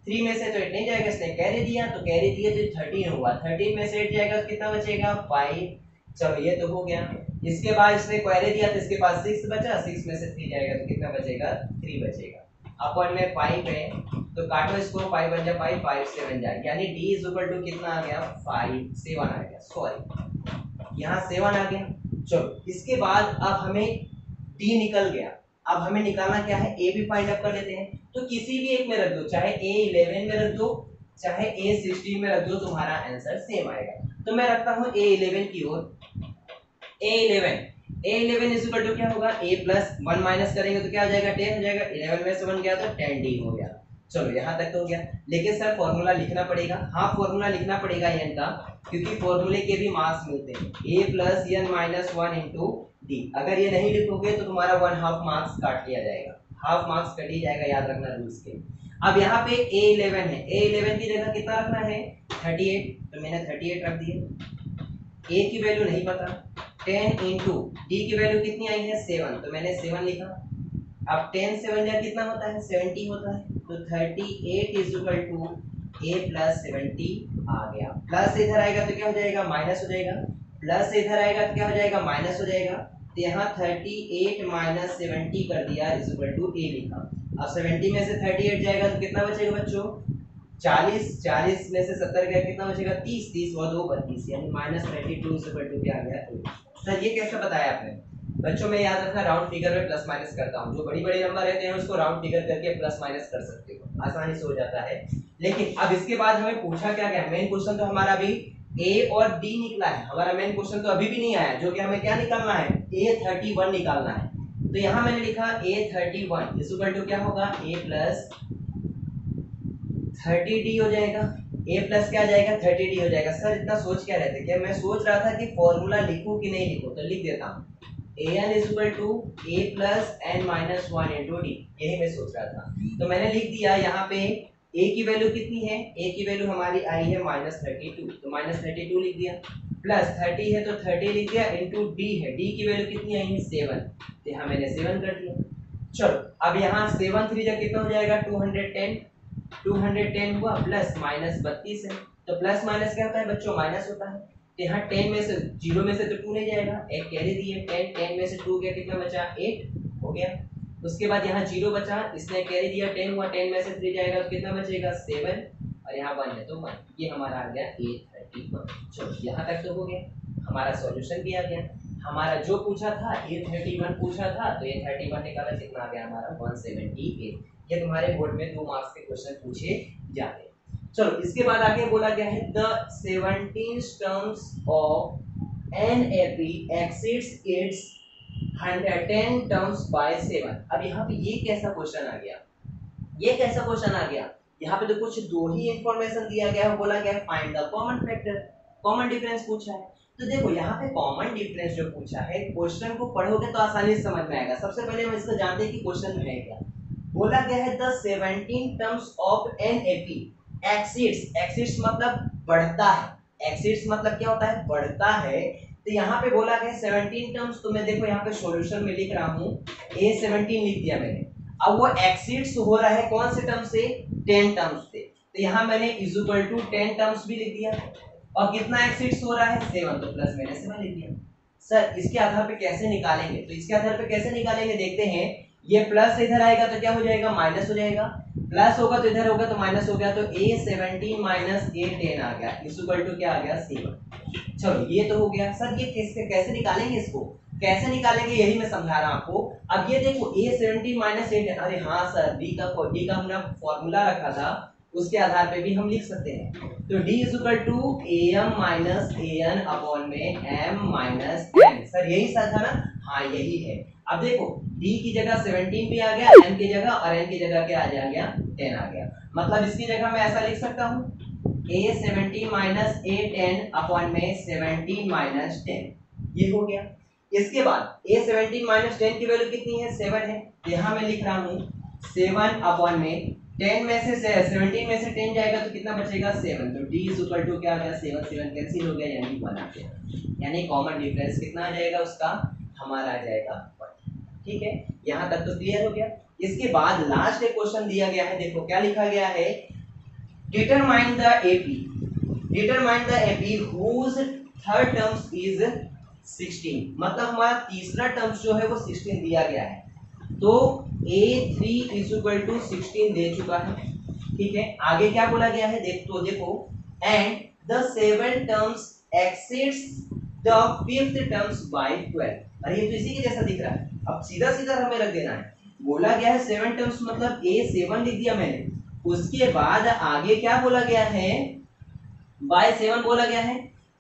S1: 3 में से तो 8 नहीं जाएगा, इसने कैरी दिया तो कैरी दिए तो 13 हुआ, 13 में से 8 जाएगा तो कितना बचेगा 5। चलो ये तो हो गया। इसके बाद इसने क्वेरी दिया तो इसके पास 6 बचा, 6 में से 3 जाएगा तो कितना बचेगा 3 बचेगा, अपॉन में 5 है तो काटो इसको, 5 बन जा 5, 5 7 जाए, यानी d इज इक्वल टू कितना आ गया 5 7 आ गया, सॉरी यहाँ 7 आ गया। चलो इसके बाद अब हमें d निकल गया, अब हमें निकालना क्या है, a भी फाइंड अप कर लेते हैं। तो किसी भी एक में रख दो, चाहे a11 में रख दो चाहे a16 में रख दो, तुम्हारा आंसर सेम आएगा। तो मैं रखता हूँ a11 की ओर, a11 इज इक्वल टू क्या होगा, a प्लस 1 माइनस करेंगे तो क्या हो जाएगा 10 हो जाएगा, 11 में से 1 गया तो 10d हो गया। चलो यहाँ तक तो हो गया, लेकिन सर फॉर्मूला लिखना पड़ेगा। हाँ फॉर्मूला लिखना पड़ेगा n का, क्योंकि फॉर्मूले के भी मार्क्स मिलते हैं, a plus n minus 1 into D. अगर ये नहीं लिखोगे तो तुम्हारा 1/2 मार्क्स काट लिया जाएगा, हाफ मार्क्स कट ही जाएगा, याद रखना रूल्स के। अब यहाँ पे a11 है, a11 की जगह कितना रखना है 38, तो मैंने 38 रख दिया। a की वैल्यू नहीं पता, 10 इंटू डी की वैल्यू कितनी आई है 7, तो मैंने 7 लिखा। अब 10 से 1 कितना होता है 70 होता है, तो 38 is equal to a plus 70 आ गया। प्लस इधर आएगा तो क्या हो जाएगा माइनस हो जाएगा, प्लस इधर आएगा तो क्या हो जाएगा माइनस हो जाएगा, तो यहाँ 38 माइनस 70 कर दिया इज इक्वल टू a लिखा। अब 70 में से 38 जाएगा तो कितना बचेगा बच्चों 40, 40 में से 70 गया कितना बचेगा 30, 30 और 2 32, यानी माइनस 32 इज इक्वल टू क्या आ गया 2। सर ये कैसे बताया आपने बच्चों, में याद रखना राउंड फिगर में प्लस माइनस करता हूँ, जो बड़ी बड़ी नंबर रहते हैं उसको राउंड फिगर करके प्लस माइनस कर सकते हो, आसानी से हो जाता है। लेकिन अब इसके बाद हमें पूछा क्या गया, मेन क्वेश्चन तो हमारा अभी a और d निकला है, हमारा मेन क्वेश्चन तो अभी भी नहीं आया, जो कि हमें क्या निकालना है a31 निकालना है। तो यहाँ मैंने लिखा a31 इज इक्वल टू क्या होगा a प्लस 30d हो जाएगा, a प्लस क्या आ जाएगा 30d हो जाएगा। सर इतना सोच क्या रहते, क्या मैं सोच रहा था कि फॉर्मूला लिखूं कि नहीं लिखूं, तो लिख देता हूँ an is equal to a plus n minus 1 into D, यही मैं सोच रहा था। तो मैंने लिख दिया यहाँ पे a की वैल्यू कितनी है, a की वैल्यू हमारी आई है माइनस 32, तो माइनस 32 लिख दिया, प्लस 30 है तो 30 लिख दिया, इंटू d है, d की वैल्यू कितनी आई है 7, तो यहाँ मैंने 7 कर दिया। चलो अब यहाँ 7 3 जा कितना हो जाएगा 210, 210 हुआ, प्लस माइनस 32 है, तो प्लस माइनस क्या होता है बच्चों माइनस होता है, तो यहाँ 10 में से 0 में से तो 2 नहीं जाएगा, एक कैरी दिए 10, 10 में से 2 गया कितना बचा 8 हो गया। उसके बाद यहाँ 0 बचा, इसने कैरी दिया 10 हुआ, 10 में से 3 जाएगा तो कितना बचेगा 7, और यहाँ 1 है तो 1, ये हमारा आ गया a31। चलो यहाँ तक तो हो गया, हमारा सॉल्यूशन भी आ गया। हमारा जो पूछा था a31 पूछा था, तो a31 निकाला कितना आ गया हमारा 178। ये तुम्हारे बोर्ड में 2 मार्क्स के क्वेश्चन पूछे जाते हैं। चलो इसके बाद आगे बोला गया है the 17 terms of an AP exceeds its 110 terms by 7। अब यहाँ पे ये कैसा क्वेश्चन आ गया, ये कैसा क्वेश्चन आ गया, यहाँ पे तो कुछ दो ही इंफॉर्मेशन दिया गया है, बोला गया है find the common factor, common difference पूछा है। तो देखो यहाँ पे कॉमन डिफरेंस जो पूछा है, क्वेश्चन को पढ़ोगे तो आसानी से समझ में आएगा। सबसे पहले हम इसको जानते हैं कि क्वेश्चन में है क्या। बोला गया है the 17 terms of an AP exceeds, exceeds मतलब बढ़ता है, एक्सीड्स मतलब क्या होता है बढ़ता है। तो यहाँ पे बोला गया 17 टर्म्स, तो मैं देखो यहाँ पे सॉल्यूशन में लिख रहा हूँ a17 लिख दिया मैंने। अब वो एक्सीड्स हो रहा है कौन से टर्म से 10 टर्म्स से, तो यहाँ मैंने इज इक्वल टू 10 टर्म्स भी लिख दिया, और कितना एक्सीड्स हो रहा है 7, तो प्लस मैंने 7 लिख दिया। सर इसके आधार पे कैसे निकालेंगे, तो इसके आधार पे कैसे निकालेंगे देखते हैं। ये प्लस इधर आएगा तो क्या हो जाएगा माइनस हो जाएगा, प्लस होगा तो इधर होगा तो माइनस हो गया, तो a17 माइनस a10 आ गया इज इक्वल टू क्या आ गया 7। चलो ये तो हो गया। सर ये कैसे निकालेंगे, इसको कैसे निकालेंगे यही मैं समझा रहा हूं आपको। अब ये देखो a17 माइनस a10, अरे हाँ सर d का हमने फॉर्मूला रखा था, उसके आधार पे भी हम लिख सकते हैं। तो d is equal to am minus an upon में m माइनस n। सर यही सर था ना, हाँ यही है। अब देखो d की जगह 17 भी आ गया, m की जगह, और n की जगह क्या आ गया 10 आ गया। मतलब इसकी जगह मैं ऐसा लिख सकता हूँ a17 माइनस a10 अपॉन में 17 माइनस 10, ये हो गया। इसके बाद a17 माइनस 10 की वैल्यू कितनी है 7 है, यहाँ मैं लिख रहा हूँ 7 अपॉन में 10 में से 17 में से 10 जाएगा तो कितना बचेगा 7। तो d इज इक्वल टू क्या आ गया 7 7 कैंसिल हो गया यानी 1 आ गया, यानी कॉमन डिफरेंस कितना आ जाएगा उसका हमारा आ जाएगा 1। ठीक है, यहाँ तक तो क्लियर हो गया। इसके बाद लास्ट एक क्वेश्चन दिया गया है, देखो क्या लिखा गया है, determine the AP whose third terms is 16। मतलब हमारा तीसरा टर्म्स जो है वो 16 दिया गया है, तो A3 इज इक्वल टू 16 दे चुका है। ठीक है, आगे क्या बोला गया है देखो and the 7 terms exceeds the 5th terms by 12। अरे ये तो इसी के जैसा दिख रहा है, अब सीधा सीधा हमें रख देना है। बोला गया है 7 टर्म्स मतलब A7 लिख दिया मैंने, उसके बाद आगे क्या बोला गया है बाय 7 बोला गया है,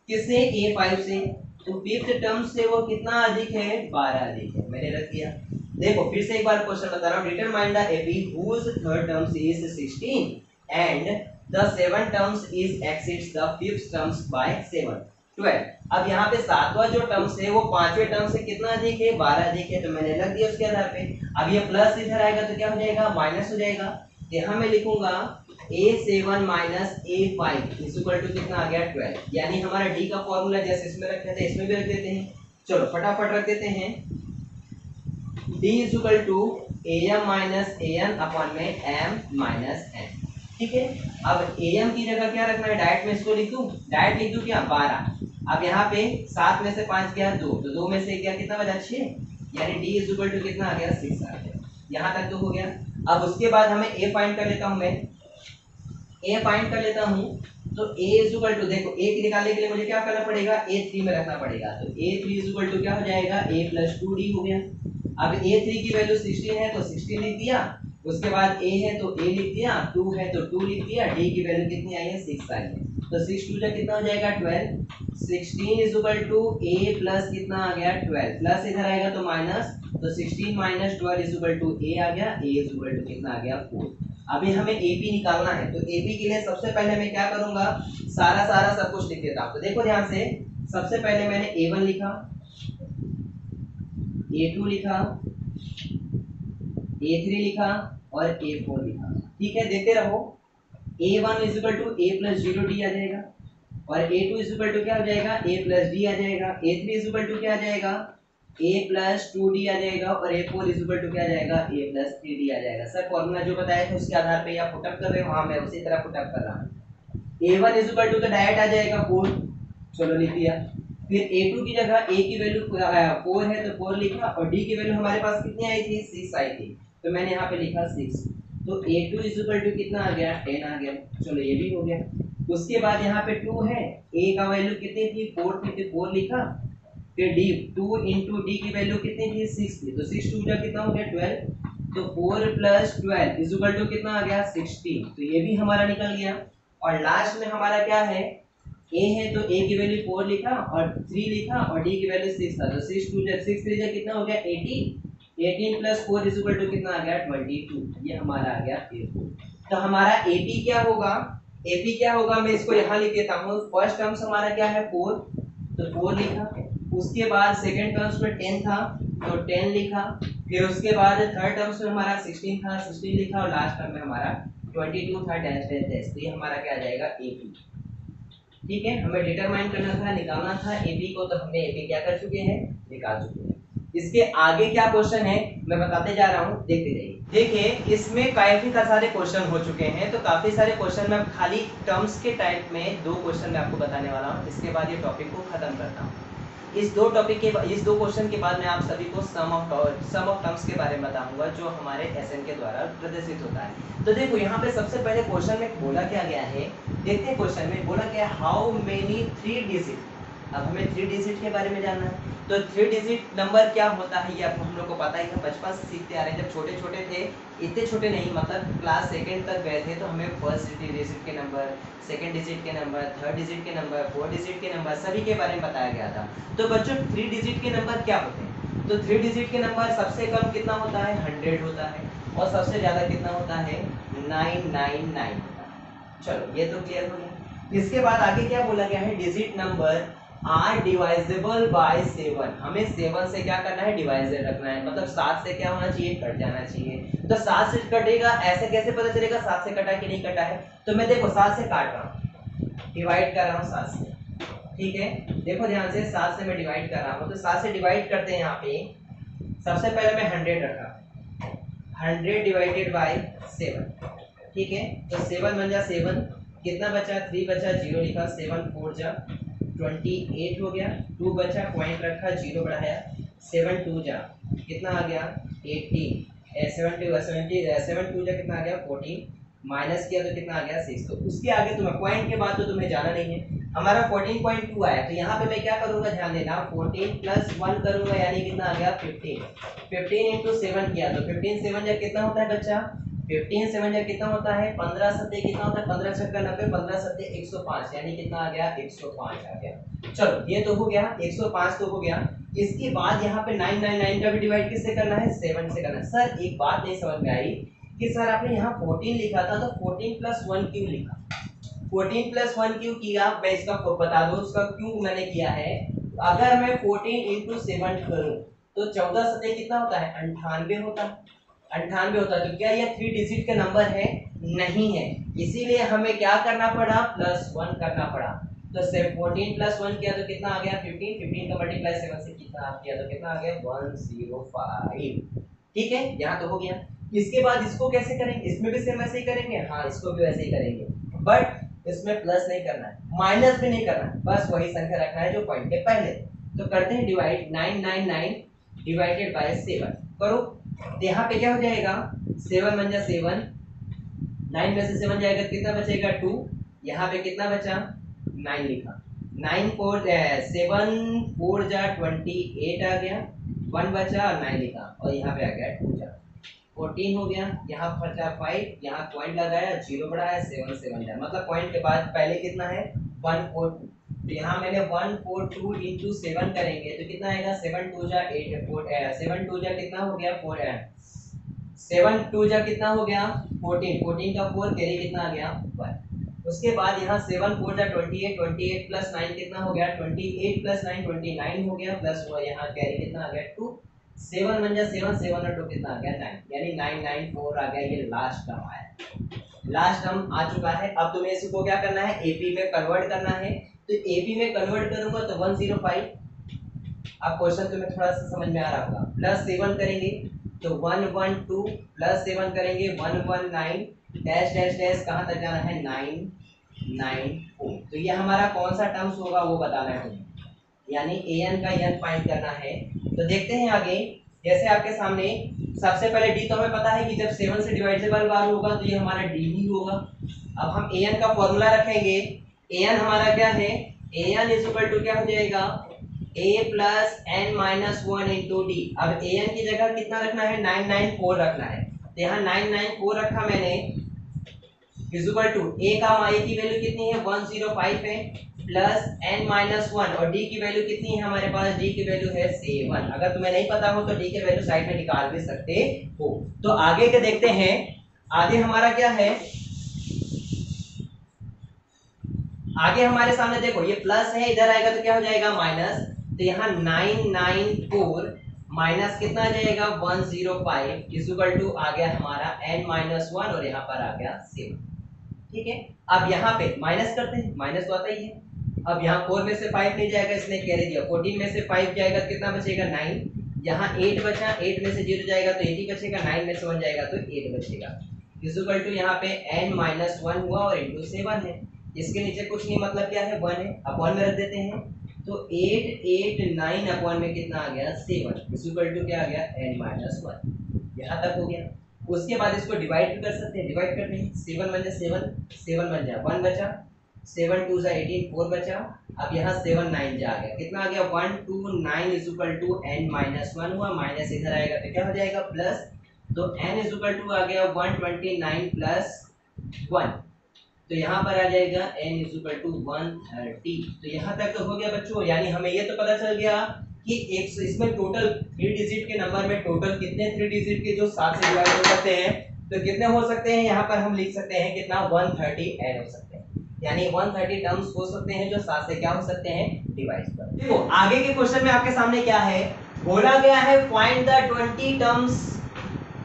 S1: किससे A5 से, तो 5th टर्म से वो कितना अधिक है 12 अधिक है, मैंने रख दिया। देखो फिर से एक बार क्वेश्चन बता रहा हूं, determine the AP whose third terms is 16 and the 7 terms is exceeds the 5th terms by 7 12। अब यहाँ पे सातवां जो टर्म्स है वो पांचवें टर्म से कितना अधिक है 12 अधिक है, तो मैंने रख दिया उसके आधार पे। अब ये प्लस इधर आएगा तो क्या हो जाएगा माइनस हो जाएगा, यहाँ मैं लिखूंगा A7 minus A5 is equal to कितना आ गया 12, यानी हमारा D का फॉर्मूला जैसे इसमें रखे थे इसमें भी रख देते हैं। चलो फटाफट रख देते हैं, D is equal to AM minus AN upon में M माइनस N। ठीक है, अब AM की जगह क्या रखना है, डायरेक्ट में इसको लिख दूं, डायरेक्ट लिख दूं क्या 12। अब यहाँ पे 7 में से 5 गया 2, तो 2 में से गया कितना बचा 6, यानी D इज इक्वल टू कितना आ गया 6 आ गया। यहाँ तक तो हो गया। अब उसके बाद हमें A फाइंड कर लेता हूँ मैं, A फाइंड कर लेता हूँ, तो A इज इक्वल टू देखो A की निकालने के लिए मुझे क्या करना पड़ेगा A3 में रखना पड़ेगा, तो A3 इज इक्वल टू क्या हो जाएगा A प्लस 2D हो गया। अब A3 की वैल्यू 16 है तो 16 लिख दिया, उसके बाद A है तो A लिख दिया, 2 है तो 2 लिख दिया, D की वैल्यू कितनी आई है 6 आई है, तो 6 2 जा कितना हो जाएगा 12। 16 is equal to A plus कितना आ गया 12, प्लस इधर आएगा तो माइनस, तो 16 minus 12 is equal to A आ गया, A इज इक्वल टू कितना आ गया 4। अभी हमें AP निकालना है, तो AP के लिए सबसे पहले मैं क्या करूंगा सारा सब कुछ लिख देता हूं। तो देखो ध्यान से, सबसे पहले मैंने A1 लिखा, A2 लिखा, A3 लिखा और A4 लिखा। ठीक है, देखते रहो, A1 is equal to A plus 0D आ जाएगा, और A2 इज इक्वल टू क्या हो जाएगा A प्लस D आ जाएगा, A3 इज इक्वल टू क्या आ जाएगा A प्लस 2D आ जाएगा, और A4 इज इक्वल टू क्या आ जाएगा A प्लस 3D आ जाएगा। सर फॉर्मूला जो बताया था उसके आधार पे आप पुटअप कर रहे हो, हाँ मैं उसी तरह पुटअप कर रहा हूँ। A1 इज इक्वल टू तो डायरेक्ट आ जाएगा 4, चलो लिख दिया। फिर A2 की जगह A की वैल्यू 4 है तो 4 लिखा, और D की वैल्यू हमारे पास कितनी आई थी 6 आई थी, तो मैंने यहाँ पे लिखा 6, तो A2 इज इक्वल टू कितना आ गया 10 आ गया। चलो ये भी हो गया। उसके बाद यहाँ पे 2 है, A का वैल्यू कितनी थी 4 थी, तो 4 लिखा, फिर D 2 इंटू D की वैल्यू कितनी थी 6 थी, तो 6 2 जा कितना हो गया 12, तो 4 प्लस 12 इज इक्वल टू कितना आ गया 16, तो ये भी हमारा निकल गया। और लास्ट में हमारा क्या है A है, तो A की वैल्यू 4 लिखा और 3 लिखा, और D की वैल्यू 6 था, तो 6 2 जा 6 3 जा कितना हो गया 18, 18 प्लस 4 इज इक्वल टू कितना आ गया 22, ये हमारा आ गया A4। तो हमारा AP क्या होगा, AP क्या होगा मैं इसको यहाँ लिख देता हूँ। फर्स्ट टर्म्स हमारा क्या है 4, तो 4 लिखा, उसके बाद सेकंड टर्म्स में 10 था तो 10 लिखा, फिर उसके बाद थर्ड टर्म्स में हमारा 16 था 16 लिखा, और लास्ट टर्म में हमारा 22 था डैश डैश डैश, तो ये हमारा क्या आ जाएगा AP। ठीक है, हमें डिटरमाइन करना था, निकालना था AP को, तो हमने AP क्या कर चुके हैं निकाल चुके हैं। इसके आगे क्या क्वेश्चन है मैं बताते जा रहा हूँ, देखते जाइए। देखिए इसमें काफी सारे क्वेश्चन हो चुके हैं, तो काफी सारे क्वेश्चन मैं खाली टर्म्स के टाइप में 2 क्वेश्चन मैं आपको बताने वाला हूँ, इसके बाद ये टॉपिक को खत्म करता हूँ। इस 2 क्वेश्चन के बाद मैं आप सभी को सम ऑफ टर्म्स के बारे में बताऊंगा जो हमारे एसएन के द्वारा प्रदर्शित होता है। तो देखो यहाँ पे सबसे पहले क्वेश्चन में बोला क्या गया है, देखते हैं क्वेश्चन में बोला क्या है, हाउ मेनी 3 डिजिट। अब हमें 3 डिजिट के बारे में जानना है, तो 3 डिजिट नंबर क्या होता है ये हम लोग को पता ही है, बचपन से सीखते आ रहे हैं। जब छोटे छोटे थे, इतने छोटे नहीं मतलब क्लास 2nd तक गए थे, तो हमें फर्स्ट डिजिट के नंबर, सेकंड डिजिट के नंबर, थर्ड डिजिट के नंबर, फोर्थ डिजिट के नंबर सभी के बारे में बताया गया था। तो बच्चों 3 डिजिट के नंबर क्या होते हैं, तो 3 डिजिट के नंबर सबसे कम कितना होता है 100 होता है, और सबसे ज़्यादा कितना होता है 999 होता है। चलो ये तो क्लियर हो गया। इसके बाद आगे क्या बोला गया है, digit number are divisible by 7, हमें 7 से क्या करना है, डिवाइजर रखना है, मतलब 7 से क्या होना चाहिए, कट जाना चाहिए। तो 7 से कटेगा, ऐसे कैसे पता चलेगा 7 से कटा कि नहीं कटा है, तो मैं देखो 7 से काट रहा हूँ, डिवाइड कर रहा हूँ 7 से, ठीक है, देखो ध्यान से 7 से मैं डिवाइड कर रहा हूँ, तो 7 से डिवाइड करते हैं, यहाँ पे सबसे पहले मैं 100 रखा, 100 डिवाइडेड बाय 7, ठीक है, तो 7 बन जा 7, कितना बचा, 3 बचा, 0 लिखा, 7 4 जा 28 हो गया, 2 बचा, पॉइंट रखा, 0 बढ़ाया, 7 2 जा कितना आ गया 18, 7 2 जा कितना आ गया 14, माइनस किया तो कितना आ गया 6। तो उसके आगे तुम्हें पॉइंट के बाद तो तुम्हें जाना नहीं है, हमारा 14.2 आया, तो यहाँ पे मैं क्या करूंगा, ध्यान देना, 14 + 1 करूंगा, यानी कितना आ गया 15, 15 × 7 किया तो 15 7 जा कितना होता है बच्चा, 15 7 जा कितना होता है, 15 7 कितना होता है, 15 6 90, 15 7 105, यानी कितना आ गया 105 आ गया। चलो ये तो हो गया, 105 तो हो गया। इसके बाद यहाँ पे 999 का भी डिवाइड किससे करना है, 7 से करना है। सर एक बात नहीं समझ में आई कि सर आपने यहाँ 14 लिखा था, तो 14 + 1 क्यों लिखा, 14 + 1 क्यों किया, मैं इसका बता दूं उसका क्यों मैंने किया है। अगर मैं 14 × 7 करूं तो 14 7 कितना होता है, 98 होता है, 98 होता है। तो क्या ये 3 डिजिट का नंबर है, नहीं है, इसीलिए हमें क्या करना पड़ा, +1 करना पड़ा। तो 14 + 1 किया तो कितना आ गया 15, 15 का मल्टीप्लाई 7 से कितना किया तो कितना आ गया 105, ठीक है, यहाँ तो हो गया। इसके बाद इसको कैसे करेंगे, इसमें भी सेम ऐसे ही करेंगे, हाँ इसको भी वैसे ही करेंगे, बट इसमें प्लस नहीं करना है, माइनस भी नहीं करना है, बस वही संख्या रखना है जो पॉइंट के पहले। तो करते हैं डिवाइड, 999 डिवाइडेड बाय 7 करो, तो यहाँ पे क्या हो जाएगा, 7 बन जा 7, 9 में से 7 जाएगा कितना बचेगा 2, यहाँ पे कितना बचा 9 लिखा, 9 4 7 4 जा 28 आ गया, 1 बचा और 9 लिखा, और यहाँ पे आ गया 2 जा 14 हो गया, यहाँ बचा 5, यहाँ पॉइंट लगाया, 0 बढ़ाया, 7 7 जा, मतलब पॉइंट के बाद पहले कितना है 142, तो यहाँ मैंने 142 × 7 करेंगे तो कितना आएगा, 7 2 जा 8 4 7 2 जा कितना हो गया 4 7 2 जा कितना हो गया 14, 14 का 4 कैरी कितना आ गया 1। उसके बाद यहाँ 7 4 जा 28, 28 + 9 कितना हो गया 28 + 9 29 हो गया, प्लस हुआ यहाँ कैरी कितना आ गया 2, 7 बन जा 7, 7 और 2 कितना आ गया 9, यानी 994 आ गया, ये लास्ट टर्म आया, लास्ट टर्म आ चुका है। अब तुम्हें इसको क्या करना है, एपी में कन्वर्ट करना है, तो एपी में कन्वर्ट करूंगा तो 105, अब क्वेश्चन तुम्हें थोड़ा सा समझ में आ रहा होगा, +7 करेंगे तो 112 + 7 करेंगे 119 डैश डैश डैश कहाँ तक जाना है 994, तो ये हमारा कौन सा टर्म्स होगा वो बताना है तुम्हें, यानी an का n फाइंड करना है। तो देखते हैं आगे, जैसे आपके सामने सबसे पहले d तो हमें पता है कि जब 7 से डिवाइडेबल बार होगा तो ये हमारा d ही होगा। अब हम an का फॉर्मूला रखेंगे, an हमारा क्या है, an = क्या हो जाएगा a + n - 1 × d। अब an की जगह कितना रखना है 994 रखना है, तो यहाँ 994 रखा मैंने, इक्वल टू a की वैल्यू कितनी है 105 है, प्लस n - 1 और d की वैल्यू कितनी है हमारे पास, d की वैल्यू है 7। अगर तुम्हें नहीं पता हो तो d की वैल्यू साइड में निकाल भी सकते हो। तो आगे के देखते हैं, आगे हमारा क्या है, आगे हमारे सामने देखो ये प्लस है, इधर आएगा तो क्या हो जाएगा माइनस, तो यहाँ 994 माइनस कितना आ जाएगा 105 इक्वल टू आ गया हमारा n - 1 और यहाँ पर आ गया 7, ठीक है। अब यहाँ पे माइनस करते हैं, माइनस तो आता ही है। अब यहाँ 4 में से 5 नहीं जाएगा, इसने कैरी दिया, 14 में से 5 जाएगा तो कितना बचेगा 9, यहाँ 8 बचा, 8 में से 0 जाएगा तो 8 ही बचेगा, 9 में से 1 जाएगा तो 8 बचेगा, इक्वल टू यहाँ पे n - 1 हुआ और इंटू 7 है, इसके नीचे कुछ नहीं, मतलब क्या है 1 है, अपॉन में रख देते हैं, तो 889 अपॉन में कितना आ गया 7, इक्वल टू क्या आ गया n - 1, यहाँ तक हो गया। उसके बाद इसको डिवाइड भी कर सकते हैं, डिवाइड करते हैं, 7 बन जा 7, 7 बन जा 1 बचा, 7 2 जा 18 4 बचा, अब यहाँ 7 9 जा आ गया, कितना आ गया 129 इक्वल टू n - 1 हुआ, माइनस इधर आएगा तो क्या हो जाएगा प्लस, तो n इक्वल टू आ गया 129 प्लस 1, तो यहाँ पर आ जाएगा n इक्वल टू 130। तो यहाँ तक तो हो गया बच्चों, यानी हमें ये तो पता चल गया कि एक इसमें टोटल 3 डिजिट के नंबर में टोटल कितने 3 डिजिट के जो 7 से डिवाइड हो सकते हैं, तो कितने हो सकते हैं, यहाँ पर हम लिख सकते हैं कितना 130 ऐड हो सकते हैं। यानी 130 टर्म्स हो सकते हैं जो 7 से क्या हो सकते हैं डिवाइड कर। देखो आगे के क्वेश्चन में आपके सामने क्या है, बोला गया है find the 20 terms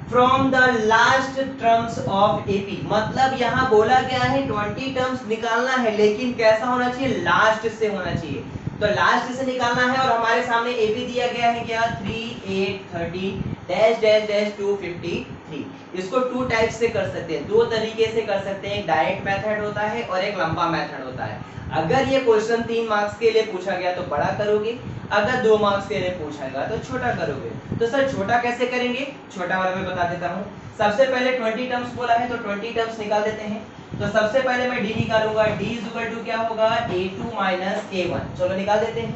S1: from the last terms of AP. मतलब यहाँ बोला गया है 20 टर्म्स निकालना है, लेकिन कैसा होना चाहिए, लास्ट से होना चाहिए। तो लास्ट से निकालना है और हमारे सामने एपी दिया गया है क्या, 3 8 30 डैश डैश डैश 253। इसको टू टाइप से कर सकते हैं, दो तरीके से कर सकते हैं, एक डायरेक्ट मेथड होता है और एक लंबा मेथड होता है। अगर ये क्वेश्चन 3 मार्क्स के लिए पूछा गया तो बड़ा करोगे, अगर 2 मार्क्स के लिए पूछा गया तो छोटा करोगे। तो सर छोटा कैसे करेंगे, छोटा वाला मैं बता देता हूँ। सबसे पहले 20 टर्म्स बोला है तो 20 टर्म्स निकाल देते हैं। तो सबसे पहले मैं d निकालूंगा, d इक्वल टू क्या होगा, a2 माइनस a1। चलो निकाल देते हैं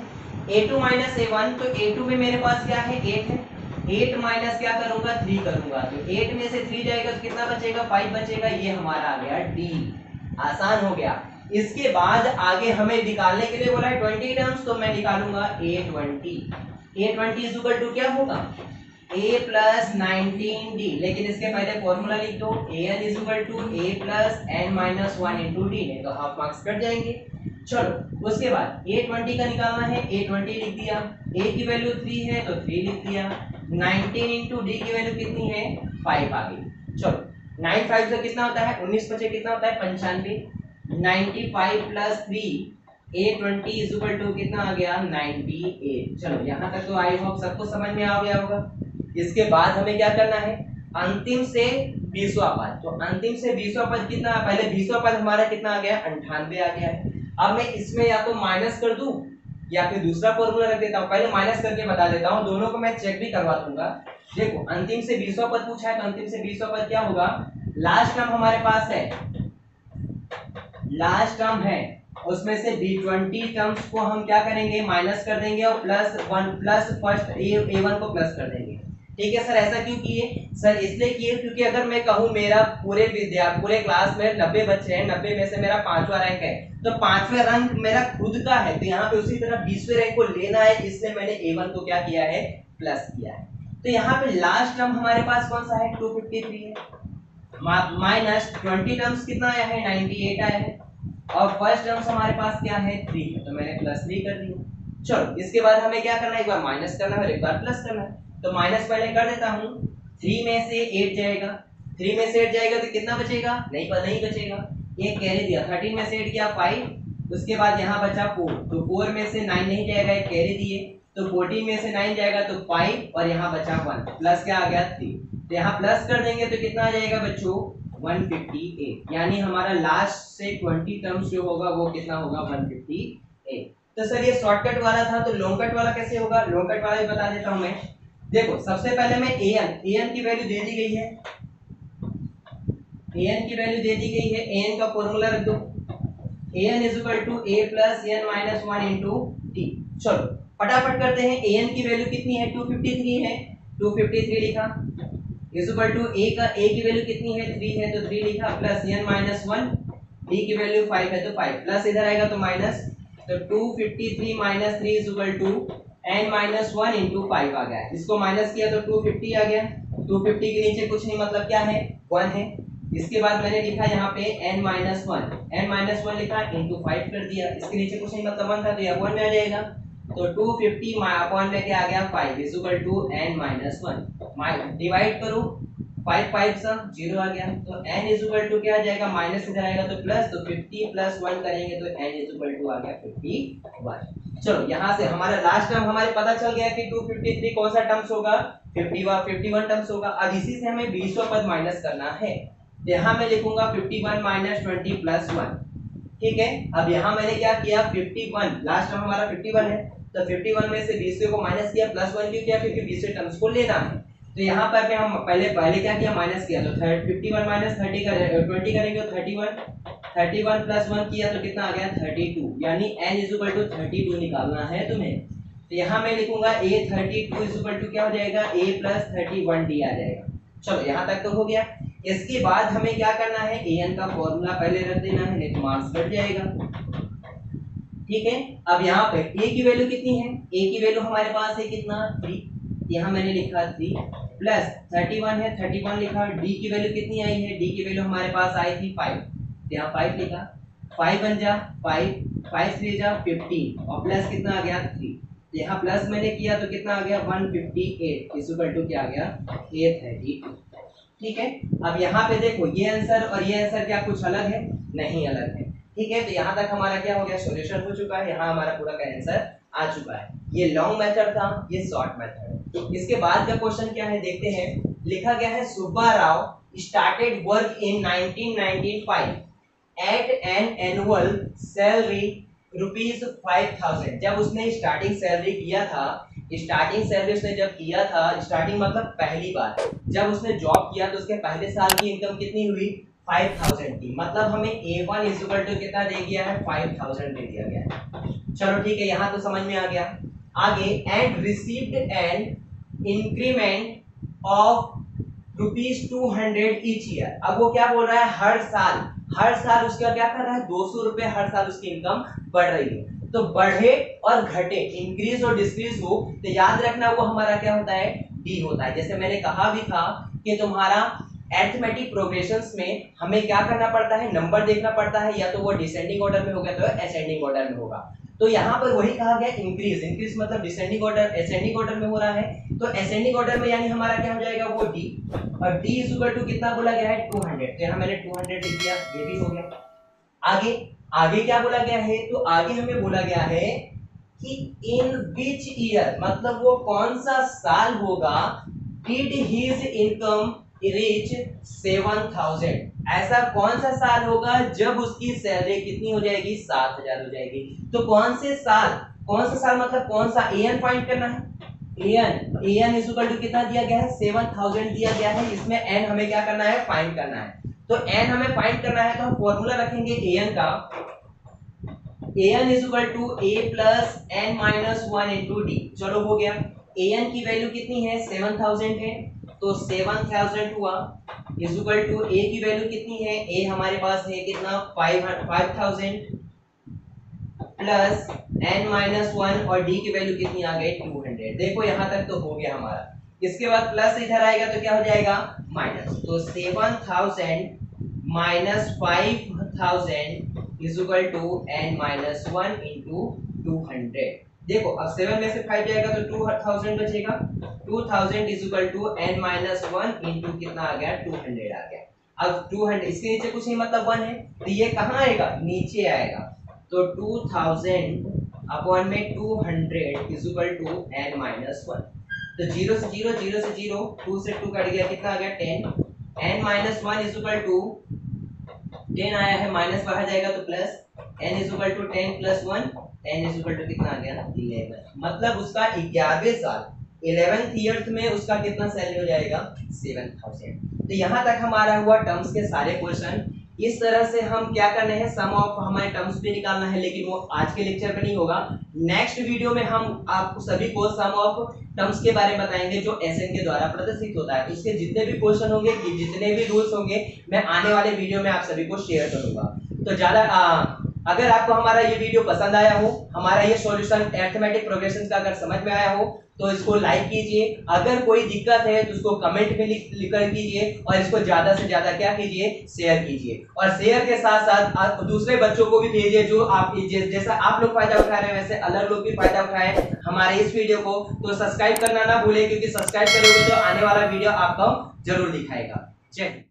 S1: a2 माइनस a1। तो a2 में मेरे पास क्या है, 8 है, 8 माइनस क्या करूंगा, 3 करूंगा। तो 8 में से 3 जाएगा तो कितना बचेगा, 5 बचेगा। ये हमारा आ गया d, आसान हो गया। इसके बाद आगे हमें निकालने के लिए बोला है 20 टर्म्स, तो मैं निकालूंगा a20 इज इक्वल टू क्या होगा, a प्लस 19d। लेकिन इसके पहले फॉर्मूला लिख दो, an is equal to a plus n minus 1 into d, नहीं तो हाफ मार्क्स कट जाएंगे। चलो उसके बाद a20 का निकालना है, a20 लिख दिया, a की वैल्यू 3 है तो 3 लिख दिया, 19 इंटू डी की वैल्यू कितनी है, 5 आ गई। चलो 9 5 से कितना होता है, 19 बचे कितना होता है, 95। 95 plus 3 a20 is equal to कितना आ गया, 98। चलो यहाँ तक तो आई होप सबको समझ में आ गया होगा। इसके बाद हमें क्या करना है, अंतिम से 20वां पद। तो अंतिम से 20वां पद कितना, पहले 20वां पद हमारा कितना आ गया, 98 आ गया है। अब मैं इसमें या तो माइनस कर दूं या फिर दूसरा फॉर्मूला रख देता हूं। पहले माइनस करके बता देता हूं, दोनों को मैं चेक भी करवा दूंगा। देखो अंतिम से 20वां पद पूछा है तो अंतिम से 20वां पद क्या होगा, लास्ट टर्म हमारे पास है, लास्ट टर्म है, उसमें से b20 टर्म्स को हम क्या करेंगे, माइनस कर देंगे और प्लस 1 प्लस फर्स्ट a1 को प्लस कर देंगे। ठीक है सर, ऐसा क्यों किए, सर इसलिए किए क्योंकि अगर मैं कहूँ मेरा पूरे क्लास में 90 बच्चे हैं, 90 में से मेरा 5वां रैंक है, तो 5वां रैंक मेरा खुद का है, तो यहाँ पे उसी तरह 20वें रैंक को लेना है, इसलिए मैंने a1 को क्या किया है, प्लस किया है। तो यहाँ पे लास्ट टर्म हमारे पास कौन सा है, 253 है, माइनस 20 टर्म्स कितना आया है, 98 आया है, और फर्स्ट टर्म्स हमारे पास क्या है, 3 है, तो मैंने प्लस 3 कर दिया। चलो इसके बाद हमें क्या करना है, एक बार माइनस करना है और एक बार प्लस करना है। तो माइनस पहले कर देता हूँ, 3 में से 8 जाएगा, 3 में से 8 जाएगा तो कितना बचेगा, नहीं बचेगा, एक कैरी दिया, 13 में से 8 किया 5, उसके बाद यहाँ बचा 4, तो 4 में से 9 नहीं जाएगा, एक कैरी दिए, तो 14 में से 9 जाएगा तो 5, और यहाँ बचा 1, प्लस क्या आ गया 3, तो यहाँ प्लस कर देंगे तो कितना आ जाएगा बच्चों, 158। यानी हमारा लास्ट से 20 टर्म्स जो होगा वो कितना होगा, 158। तो सर ये शॉर्टकट वाला था, तो लॉन्ग कट वाला कैसे होगा, लॉन्ग कट वाला भी बता देता हूं मैं। देखो सबसे पहले मैं an की वैल्यू दे दी गई है, an की वैल्यू दे दी गई है, an का फॉर्मूला रख दो, an is equal to a plus n minus 1 into t। चलो फटाफट करते हैं, an की वैल्यू कितनी है, 253 है, 253 लिखा, इज इक्वल टू a की वैल्यू कितनी है, 3 है, तो 3 लिखा, प्लस n माइनस 1, d की वैल्यू 5 है तो 5, प्लस इधर आएगा तो माइनस, तो 253 minus 3 is equal to n minus 1 into 5 आ गया। इसको माइनस किया तो 250 आ गया, 250 के नीचे कुछ नहीं, मतलब क्या है, 1 है। इसके बाद मैंने लिखा यहाँ पे n माइनस 1 लिखा इंटू 5 कर दिया, इसके नीचे कुछ नहीं, मतलब 1 था तो ये 1 में आ जाएगा, तो 250 अपॉन में क्या आ गया 5 is equal to n minus 1, divide करो 5 5 सा 0 आ गया, तो n इज इक्वल टू क्या आ जाएगा, माइनस इधर आएगा तो प्लस, तो 50 प्लस 1 करेंगे तो n इज इक्वल टू आ गया 51। चलो यहाँ से हमारा लास्ट टर्म हमारे पता चल गया कि 253 कौन सा टर्म्स होगा, 51 टर्म्स होगा। अब इसी से हमें 20वां पद माइनस करना है, यहाँ मैं लिखूंगा 51 माइनस 20 प्लस 1। ठीक है, अब यहाँ मैंने क्या किया, 51 लास्ट टर्म हमारा 51 है, तो 51 में से 20 को माइनस किया, प्लस 1 क्यों किया, क्योंकि 20वें टर्म्स को लेना है। तो यहाँ पर भी हम पहले क्या किया, माइनस किया, तो 51 माइनस 20 करेंगे तो 31 प्लस 1 किया तो कितना आ गया, 32, यानी n इज इक्वल टू 32 निकालना है तुम्हें। तो यहाँ मैं लिखूंगा a32 इज इक्वल टू क्या हो जाएगा, a प्लस 31d आ जाएगा। चलो यहाँ तक तो हो गया। इसके बाद हमें क्या करना है, an का फॉर्मूला पहले रख देना है, नहीं तो मार्क्स कट जाएगा। ठीक है, अब यहाँ पे a की वैल्यू कितनी है, a की वैल्यू हमारे पास है कितना, 3, यहाँ मैंने लिखा 3 प्लस 31 है, 31 लिखा, d की वैल्यू कितनी आई है, d की वैल्यू हमारे पास आई थी 5, यहाँ 5 लिखा, 5 बन जा 5, 5 3 जा 15 और प्लस कितना आ गया 3। यहाँ प्लस मैंने किया तो कितना आ गया 158 इक्वल टू क्या आ गया 830। ठीक है, अब यहाँ पे देखो ये आंसर और ये आंसर क्या कुछ अलग है? नहीं अलग है। ठीक है, तो यहाँ तक हमारा क्या हो गया सॉल्यूशन हो चुका है, यहाँ हमारा पूरा का आंसर आ चुका है। ये लॉन्ग मेथड था, ये शॉर्ट मेथड। इसके बाद का क्वेश्चन क्या है देखते हैं। लिखा गया है Subba Rao started work in 1995 at an annual salary ₹5000। जब उसने स्टार्टिंग सैलरी किया था, स्टार्टिंग सैलरी उसने जब किया था, स्टार्टिंग मतलब पहली बार जब उसने जॉब किया तो उसके पहले साल की इनकम कितनी हुई 5000 की। मतलब हमें A1 इक्वल टू कितना दे दिया है 5000 दे दिया गया है। चलो ठीक है, यहाँ तो समझ में आ गया। आगे and received an increment of ₹200 each year. अब वो क्या बोल रहा है हर साल उसका क्या कर रहा है 200 रुपए हर साल उसकी इनकम बढ़ रही है। तो बढ़े और घटे, इंक्रीज और डिक्रीज हो तो याद रखना वो हमारा क्या होता है डी होता है। जैसे मैंने कहा भी था कि तुम्हारा अरिथमेटिक प्रोग्रेशंस में हमें क्या करना पड़ता है नंबर देखना पड़ता है, या तो वो डिसेंडिंग ऑर्डर में होगा तो असेंडिंग ऑर्डर में होगा। तो यहाँ पर वही कहा गया इंक्रीज मतलब डिसेंडिंग ऑर्डर असेंडिंग ऑर्डर में हो रहा है। तो असेंडिंग ऑर्डर में यानी हमारा क्या हो जाएगा वो डी, और डी इक्वल टू कितना बोला गया है 200। तो यहाँ मैंने 200 लिख दिया, ये भी हो गया। आगे क्या बोला गया है, तो आगे हमें बोला गया है कि इन विच ईयर मतलब वो कौन सा साल होगा डिड हिज इनकम रीच 7000। ऐसा कौन सा साल होगा जब उसकी सैलरी कितनी हो जाएगी 7000 हो जाएगी। तो कौन सा साल मतलब कौन सा एन फाइंड करना है। एन इक्वल टू कितना दिया गया है 7000 दिया गया है। इसमें एन हमें क्या करना है फाइंड करना है। तो एन हमें फाइंड करना है तो हम फॉर्मूला रखेंगे एन का, an equal to a plus n minus 1 into d. चलो हो गया, an की वैल्यू कितनी है 7000 है, तो 7000 हुआ इक्वल टू a की वैल्यू कितनी है, a हमारे पास है कितना 5000 प्लस n माइनस 1 और d की वैल्यू कितनी आ गई 200। देखो यहाँ तक तो हो गया हमारा। इसके बाद प्लस इधर आएगा तो क्या हो जाएगा माइनस, तो 7000 minus 5000 equal to n minus 1 into 200। देखो अब 7 में से 5 जाएगा तो 2000 बचेगा, 2000 equal to n minus 1 into कितना आ गया 200 आ गया। अब 200 इसके नीचे कुछ नहीं मतलब 1 है, तो ये कहाँ आएगा नीचे आएगा। तो 2000 अपॉन में 200 इक्वल टू n माइनस 1। तो 0 से 0 0 से 0 2 से 2 कट गया, कितना आ गया 10। n माइनस 1 इक्वल टू 10 आया है, माइनस बाहर जाएगा तो plus, n equal to 10 plus 1, n equal to कितना आ गया 11। मतलब उसका 11वें साल 11th ईयर में उसका कितना सैलरी हो जाएगा 7000। तो यहाँ तक हमारा हुआ टर्म्स के सारे क्वेश्चन। इस तरह से हम क्या करने हैं सम ऑफ हमारे टर्म्स पे निकालना है, लेकिन वो आज के लेक्चर में नहीं होगा। नेक्स्ट वीडियो में हम आपको सभी को सम ऑफ टर्म्स के बारे में बताएंगे जो एसएन के द्वारा प्रदर्शित होता है। इसके जितने भी क्वेश्चन होंगे, जितने भी रूल्स होंगे, मैं आने वाले वीडियो में आप सभी को शेयर करूंगा। तो ज्यादा अगर आपको हमारा ये वीडियो पसंद आया हो, हमारा ये सॉल्यूशन अरिथमेटिक प्रोग्रेशन का अगर समझ में आया हो तो इसको लाइक कीजिए। अगर कोई दिक्कत है तो उसको कमेंट में लिख कर कीजिए, और इसको ज्यादा से ज्यादा क्या कीजिए शेयर कीजिए। और शेयर के साथ साथ आप दूसरे बच्चों को भी भेजिए जो आप जैसा आप लोग फायदा उठा रहे हैं वैसे अलग लोग भी फायदा उठाएं हमारे इस वीडियो को। तो सब्सक्राइब करना ना भूलें, क्योंकि सब्सक्राइब करोगे तो आने वाला वीडियो आपको जरूर दिखाएगा। जय हिंद।